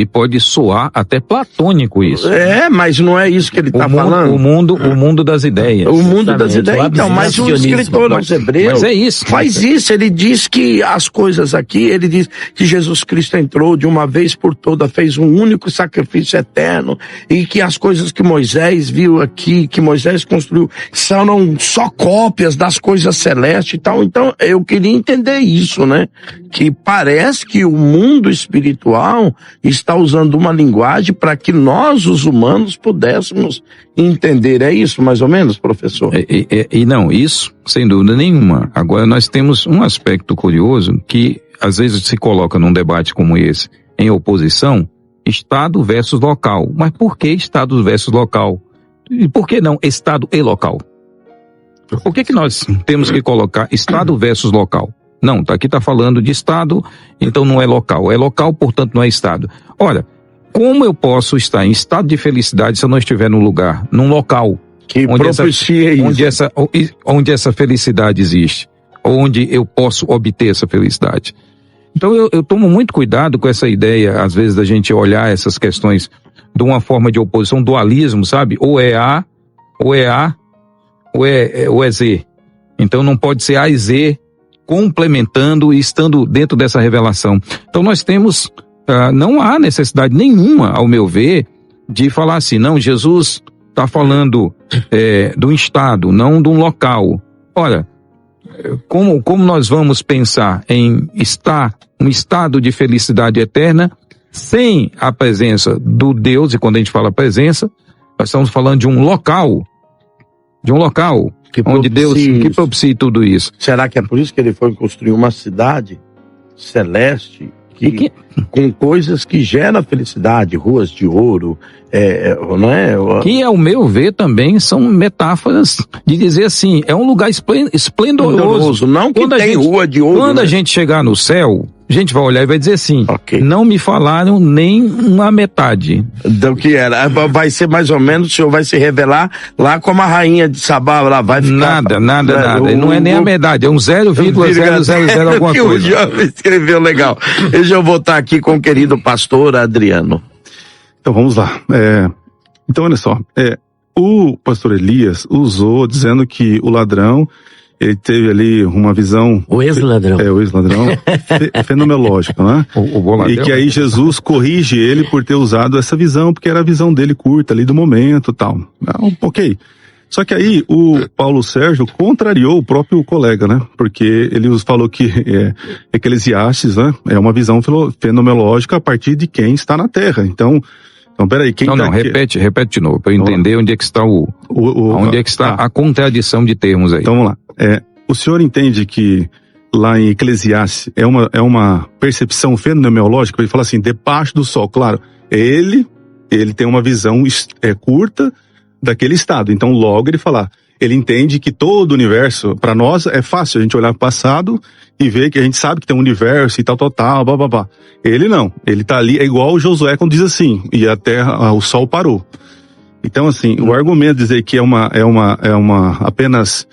pode soar até platônico isso. Mas não é isso que ele está falando. O mundo das ideias. O mundo das ideias. Então, mas o escritor aos Hebreus faz isso. Ele diz que as coisas aqui, ele diz que Jesus Cristo entrou de uma vez por toda, fez um único sacrifício eterno, e que as coisas que Moisés viu aqui, que Moisés construiu, são só cópias das coisas celestes e tal. Então, eu queria entender isso, né? Que parece que o mundo espiritual está usando uma linguagem para que nós, os humanos, pudéssemos entender. É isso, mais ou menos, professor? E não, isso, sem dúvida nenhuma. Agora, nós temos um aspecto curioso que, às vezes, se coloca num debate como esse, em oposição, Estado versus local. Mas por que Estado versus local? E por que não Estado e local? Por que nós temos que colocar Estado versus local? Não, aqui está falando de Estado, então não é local. É local, portanto não é Estado. Olha, como eu posso estar em estado de felicidade se eu não estiver num lugar, num local que onde essa felicidade existe? Onde eu posso obter essa felicidade? Então eu tomo muito cuidado com essa ideia, às vezes, da gente olhar essas questões de uma forma de oposição, dualismo, sabe? Ou é A, ou é Z. Então não pode ser A e Z complementando e estando dentro dessa revelação. Então nós temos, não há necessidade nenhuma, ao meu ver, de falar assim, não, Jesus está falando de um estado, não de um local. Ora, como nós vamos pensar em um estado de felicidade eterna sem a presença do Deus? E quando a gente fala presença, nós estamos falando de um local, onde Deus que propicie tudo isso. Será que é por isso que ele foi construir uma cidade celeste com coisas que geram felicidade, ruas de ouro, não é? Que, ao meu ver, também são metáforas de dizer assim, é um lugar esplendoroso. Não que Quando tem rua de ouro. Quando né? a gente chegar no céu, a gente vai olhar e vai dizer assim, Ok. não me falaram nem uma metade. Do que era. Vai ser mais ou menos, o senhor vai se revelar lá como a rainha de Sabá, lá vai ficar... Nada. Não é nem a metade, é um 0,000 alguma que coisa. O João escreveu legal. Deixa eu voltar aqui com o querido pastor Adriano. Então vamos lá. Então olha só, o pastor Elias usou dizendo que o ladrão, ele teve ali uma visão... O ex-ladrão. O ex-ladrão, fenomenológica, né? O boladão. E que aí Jesus corrige ele por ter usado essa visão, porque era a visão dele curta ali do momento e tal. Ok. Só que aí o Paulo Sérgio contrariou o próprio colega, né? Porque ele falou que Eclesiastes, né? É uma visão fenomenológica a partir de quem está na Terra. Então peraí, quem Não, repete de novo, para eu entender onde é que está onde é que está a contradição de termos aí. Então vamos lá. O senhor entende que lá em Eclesiastes é uma percepção fenomenológica? Ele fala assim, debaixo do sol, claro, ele tem uma visão curta daquele estado. Então logo ele entende que todo o universo, para nós é fácil a gente olhar para o passado e ver que a gente sabe que tem um universo e tal, blá, blá, blá. Ele não, ele tá ali, é igual o Josué quando diz assim, e a terra, o sol parou. Então assim, o argumento de dizer que apenas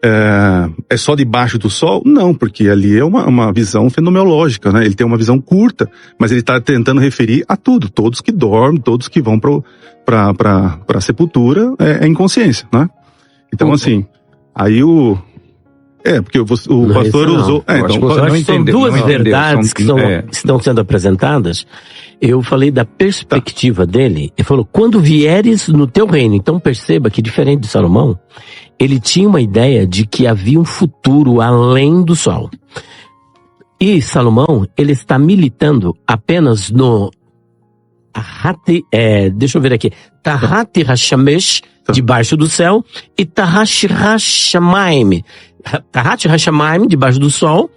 é só debaixo do sol, não, porque ali é uma visão fenomenológica, né? Ele tem uma visão curta, mas ele está tentando referir a tudo, todos que dormem, todos que vão para a sepultura, é inconsciência, né? Então assim, aí porque o pastor usou... São duas verdades que estão sendo apresentadas. Eu falei da perspectiva dele. Ele falou, quando vieres no teu reino. Então perceba que, diferente de Salomão, ele tinha uma ideia de que havia um futuro além do sol. E Salomão, ele está militando apenas no... deixa eu ver aqui. Tahat Hashamesh, debaixo do céu, e Tahat Hashamayim. Tahat Hashamayim, debaixo do sol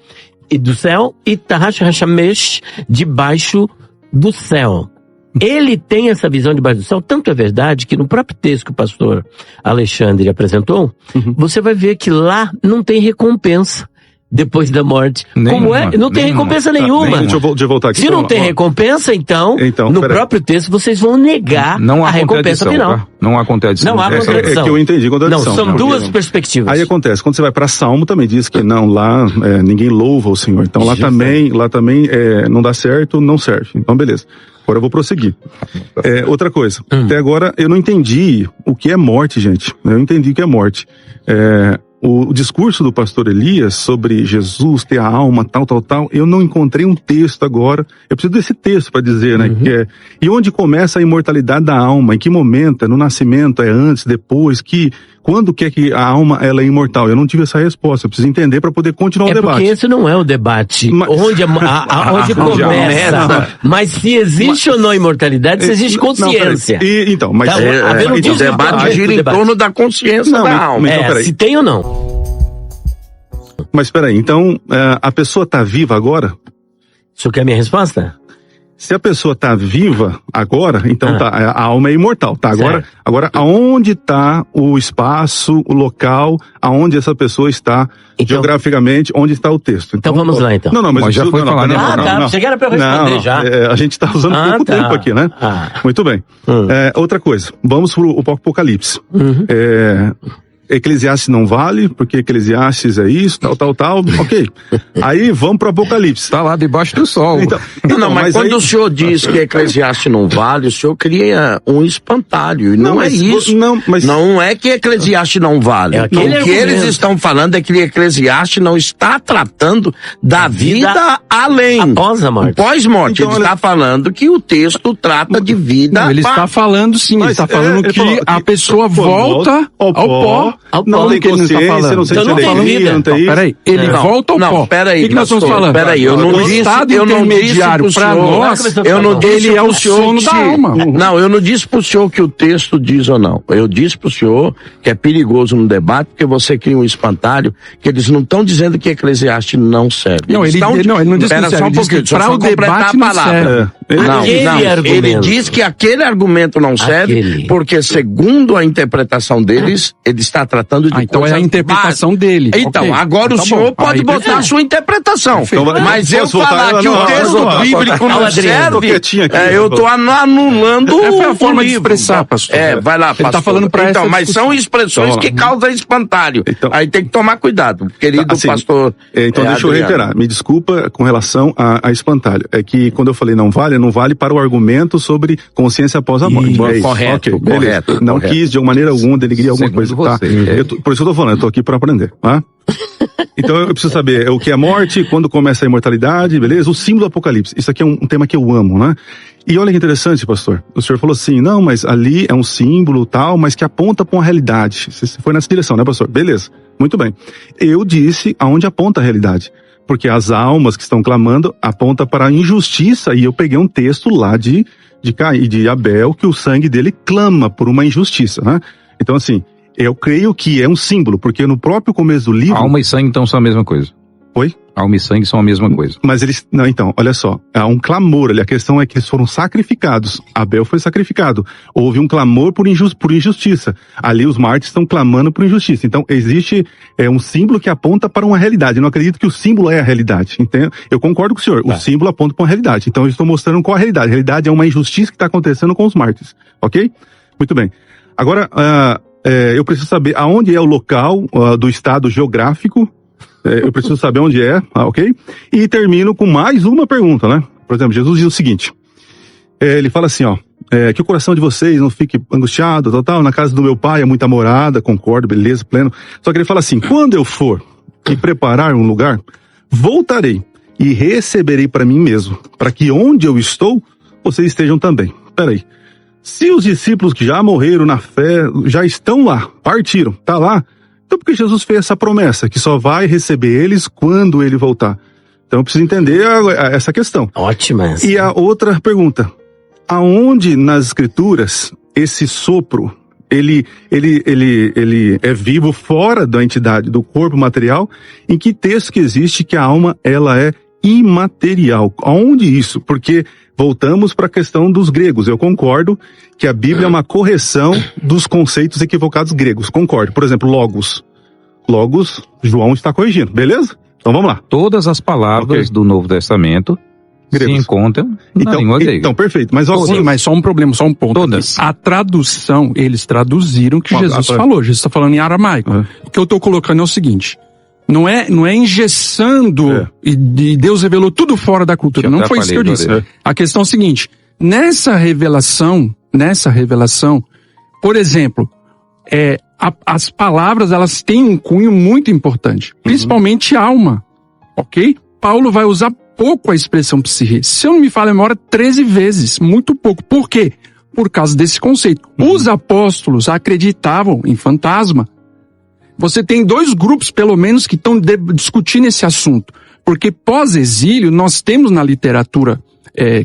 e do céu, e Tahat Hashamesh, debaixo do céu. Ele tem essa visão debaixo do céu, tanto é verdade que no próprio texto que o pastor Alexandre apresentou, você vai ver que lá não tem recompensa depois da morte. Como é? Não tem recompensa nenhuma. Deixa eu voltar aqui. Se não tem recompensa, então no próprio texto vocês vão negar a recompensa final. Tá? Não há contradição. Não há contradição. É que eu entendi contradição. Não, são duas perspectivas. Aí acontece, quando você vai para Salmo, também diz que não, lá ninguém louva o Senhor. Então lá também não dá certo, não serve. Então beleza. Agora eu vou prosseguir. Outra coisa. Até agora eu não entendi o que é morte, gente. Eu entendi o que é morte. O discurso do pastor Elias sobre Jesus ter a alma, tal, eu não encontrei um texto agora. Eu preciso desse texto para dizer, né? E onde começa a imortalidade da alma? Em que momento? É no nascimento? É antes? Depois? Quando que é que a alma ela é imortal? Eu não tive essa resposta. Eu preciso entender para poder continuar o debate. Porque esse não é o debate. Onde começa. Mas se existe ou não imortalidade, se existe consciência. Mas o debate gira em torno da consciência da alma. Se tem ou não. Mas peraí, então a pessoa está viva agora? O senhor quer a minha resposta? Se a pessoa está viva agora, então a alma é imortal, tá? Agora, aonde está o espaço, o local, aonde essa pessoa está geograficamente, onde está o texto? Então vamos lá, então. Não, mas já foi falado. Você quer para eu responder já? A gente está usando pouco tempo aqui, né? Muito bem. Outra coisa, vamos para o Apocalipse. Eclesiastes não vale, porque Eclesiastes é isso, tal, ok. Aí vamos para o Apocalipse. Está lá debaixo do sol. Mas quando o senhor diz que Eclesiastes não vale, o senhor cria um espantalho, e não é isso. Não é que Eclesiastes não vale. O que eles estão falando é que Eclesiastes não está tratando da vida além. Após a morte. Pós-morte. Então, ele está falando que o texto trata de vida. Não, ele está falando sim, ele está falando que a pessoa volta ao pó Ao Não pó. tem que ele não tá consciência, falando? não sei Então se não é tem alegria, vida. não tem isso. Peraí, ele Não, volta ao não, pó. peraí, O que nós estamos pastor, falando? peraí, eu não o disse- estado eu não disse intermediário pro para senhor, nós, eu não disse ele é pro o senhor sono que- da alma. Não, eu não disse pro senhor que o texto diz ou não. Eu disse pro senhor que é perigoso no debate, porque você cria um espantalho, que eles não estão dizendo que Eclesiastes não serve. Não, Eles ele estão- não disse que Espera não serve, só um ele disse pouquinho, que deixa eu para só o completar debate a não palavra. serve. Não, Aquele ele argumento. diz que aquele argumento não serve, Aquele. porque segundo a interpretação deles, ele está tratando de Então é a coisas interpretação dele. Então, Ok. agora o Tá senhor bom. pode Aí, botar perfeito. a sua interpretação. Então, Mas eu posso voltar? falar que Não, o texto não, bíblico não Adriano. Tô serve, quietinho aqui, eu tô anulando Foi a o forma de livro. expressar, pastor. Vai lá, Ele tá pastor. falando pra Então, essa mas discussão. são expressões Então, que causam espantalho. Então- Aí tem que tomar cuidado, querido Assim, pastor. Então, deixa eu Adriano. reiterar. Me desculpa com relação a espantalho. É que quando eu falei não vale para o argumento sobre consciência após a morte. Isso, É isso. correto, Ok, beleza. correto, Não correto. quis, de alguma maneira alguma, denegrir alguma Segundo coisa. Tá? você. Por isso que eu tô falando, eu tô aqui para aprender. Tá? Então eu preciso saber o que é morte, quando começa a imortalidade, beleza? O símbolo do Apocalipse. Isso aqui é um tema que eu amo, né? E olha que interessante, pastor. O senhor falou assim, não, mas ali é um símbolo tal, mas que aponta para uma realidade. Você foi nessa direção, né, pastor? Beleza. Muito bem. Eu disse aonde aponta a realidade. Porque as almas que estão clamando apontam para a injustiça, e eu peguei um texto lá de Caim, de Abel, que o sangue dele clama por uma injustiça, né? Então, assim, eu creio que é um símbolo, porque no próprio começo do livro... Alma e sangue então são a mesma coisa. Oi? Alma e sangue são a mesma coisa. Mas eles... Não, então, olha só. Há um clamor ali. A questão é que eles foram sacrificados. Abel foi sacrificado. Houve um clamor por injustiça. Ali os mártires estão clamando por injustiça. Então, existe um símbolo que aponta para uma realidade. Eu não acredito que o símbolo é a realidade. Entende? Eu concordo com o senhor. O símbolo aponta para uma realidade. Então, eu estou mostrando qual a realidade. A realidade é uma injustiça que está acontecendo com os mártires. Ok? Muito bem. Agora, eu preciso saber aonde é o local do estado geográfico. Eu preciso saber onde é, ok? E termino com mais uma pergunta, né? Por exemplo, Jesus diz o seguinte, ele fala assim, que o coração de vocês não fique angustiado, tal, na casa do meu pai é muita morada, concordo, beleza, pleno. Só que ele fala assim, quando eu for e preparar um lugar, voltarei e receberei para mim mesmo, para que onde eu estou, vocês estejam também. Peraí, se os discípulos que já morreram na fé, já estão lá, partiram, tá lá, então por que Jesus fez essa promessa, que só vai receber eles quando ele voltar? Então eu preciso entender essa questão. Ótima essa. E a outra pergunta, aonde nas escrituras esse sopro, ele é vivo fora da entidade, do corpo material? Em que texto que existe que a alma, ela é imaterial? Aonde isso? Porque voltamos para a questão dos gregos. Eu concordo que a Bíblia é uma correção dos conceitos equivocados gregos. Concordo. Por exemplo, logos. Logos, João está corrigindo. Beleza? Então vamos lá. Todas as palavras do Novo Testamento Gregos. se encontram na língua grega. Então, perfeito. Mas Sim, mas só um problema, só um ponto. Todas. A tradução, eles traduziram o que Jesus falou. Jesus está falando em aramaico. O que eu estou colocando é o seguinte, não é engessando e Deus revelou tudo fora da cultura. Não foi isso que eu disse. A questão é o seguinte, nessa revelação, por exemplo, as palavras, elas têm um cunho muito importante, principalmente alma, ok? Paulo vai usar pouco a expressão psique. Se eu não me falho a memória, 13 vezes, muito pouco. Por quê? Por causa desse conceito. Os apóstolos acreditavam em fantasma. Você tem dois grupos, pelo menos, que estão discutindo esse assunto. Porque pós-exílio, nós temos na literatura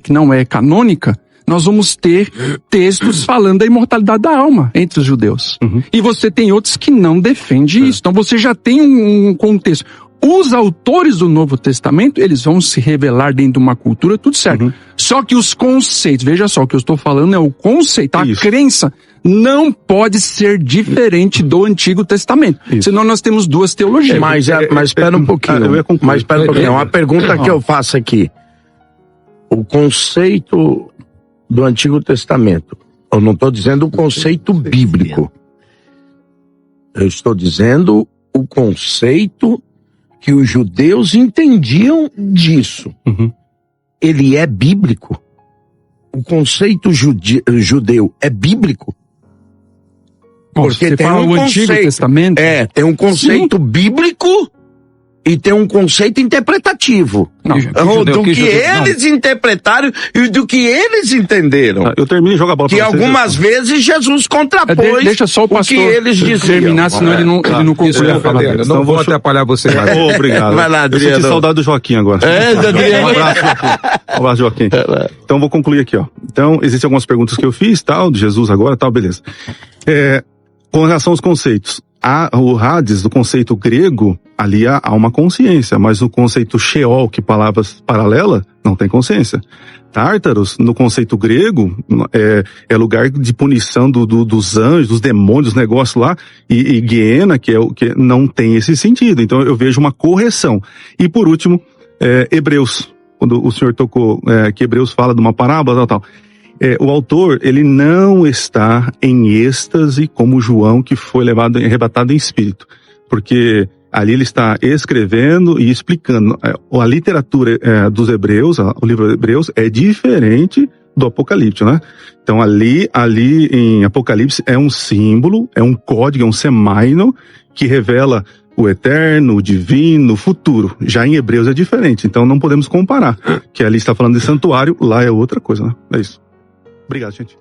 que não é canônica, nós vamos ter textos falando da imortalidade da alma entre os judeus. E você tem outros que não defendem isso. Então você já tem um contexto. Os autores do Novo Testamento, eles vão se revelar dentro de uma cultura, tudo certo. Só que os conceitos, veja só, o que eu estou falando é o conceito, a crença não pode ser diferente do Antigo Testamento. Senão nós temos duas teologias. Mas espera um pouquinho. Mas espera um pouquinho. Uma pergunta que eu faço aqui. O conceito do Antigo Testamento, eu não estou dizendo o conceito bíblico. Eu estou dizendo o conceito que os judeus entendiam disso. Ele é bíblico? O conceito judeu é bíblico? Porque tem fala o Antigo Testamento? tem um conceito bíblico e tem um conceito interpretativo. Não, Do que eles interpretaram e do que eles entenderam. Eu termino e jogo a bola Que pra vocês. algumas vezes Jesus contrapôs Deixa só o pastor que eles diziam. terminar, senão ele não conclui Isso, a fala dele. eu não vou atrapalhar você. Obrigado. Vai lá, Eu Adriano. senti saudade do Joaquim agora. Adriano. Um abraço, Joaquim. Um abraço, Joaquim. Então, vou concluir aqui, ó. Então, existem algumas perguntas que eu fiz, tal, de Jesus agora, tal, beleza. Com relação aos conceitos. O Hades, do conceito grego, ali há uma consciência, mas o conceito Sheol, que palavras paralela, não tem consciência. Tártaros, no conceito grego, é lugar de punição dos anjos, dos demônios, negócios lá, e Guiena, que não tem esse sentido. Então eu vejo uma correção. E por último, Hebreus, quando o senhor tocou, que Hebreus fala de uma parábola, tal. O autor, ele não está em êxtase como João, que foi arrebatado em espírito. Porque ali ele está escrevendo e explicando. A literatura dos Hebreus, o livro de Hebreus, é diferente do Apocalipse, né? Então ali em Apocalipse é um símbolo, é um código, é um semaino que revela o eterno, o divino, o futuro. Já em Hebreus é diferente, então não podemos comparar. Que ali está falando de santuário, lá é outra coisa, né? É isso. Obrigado, gente.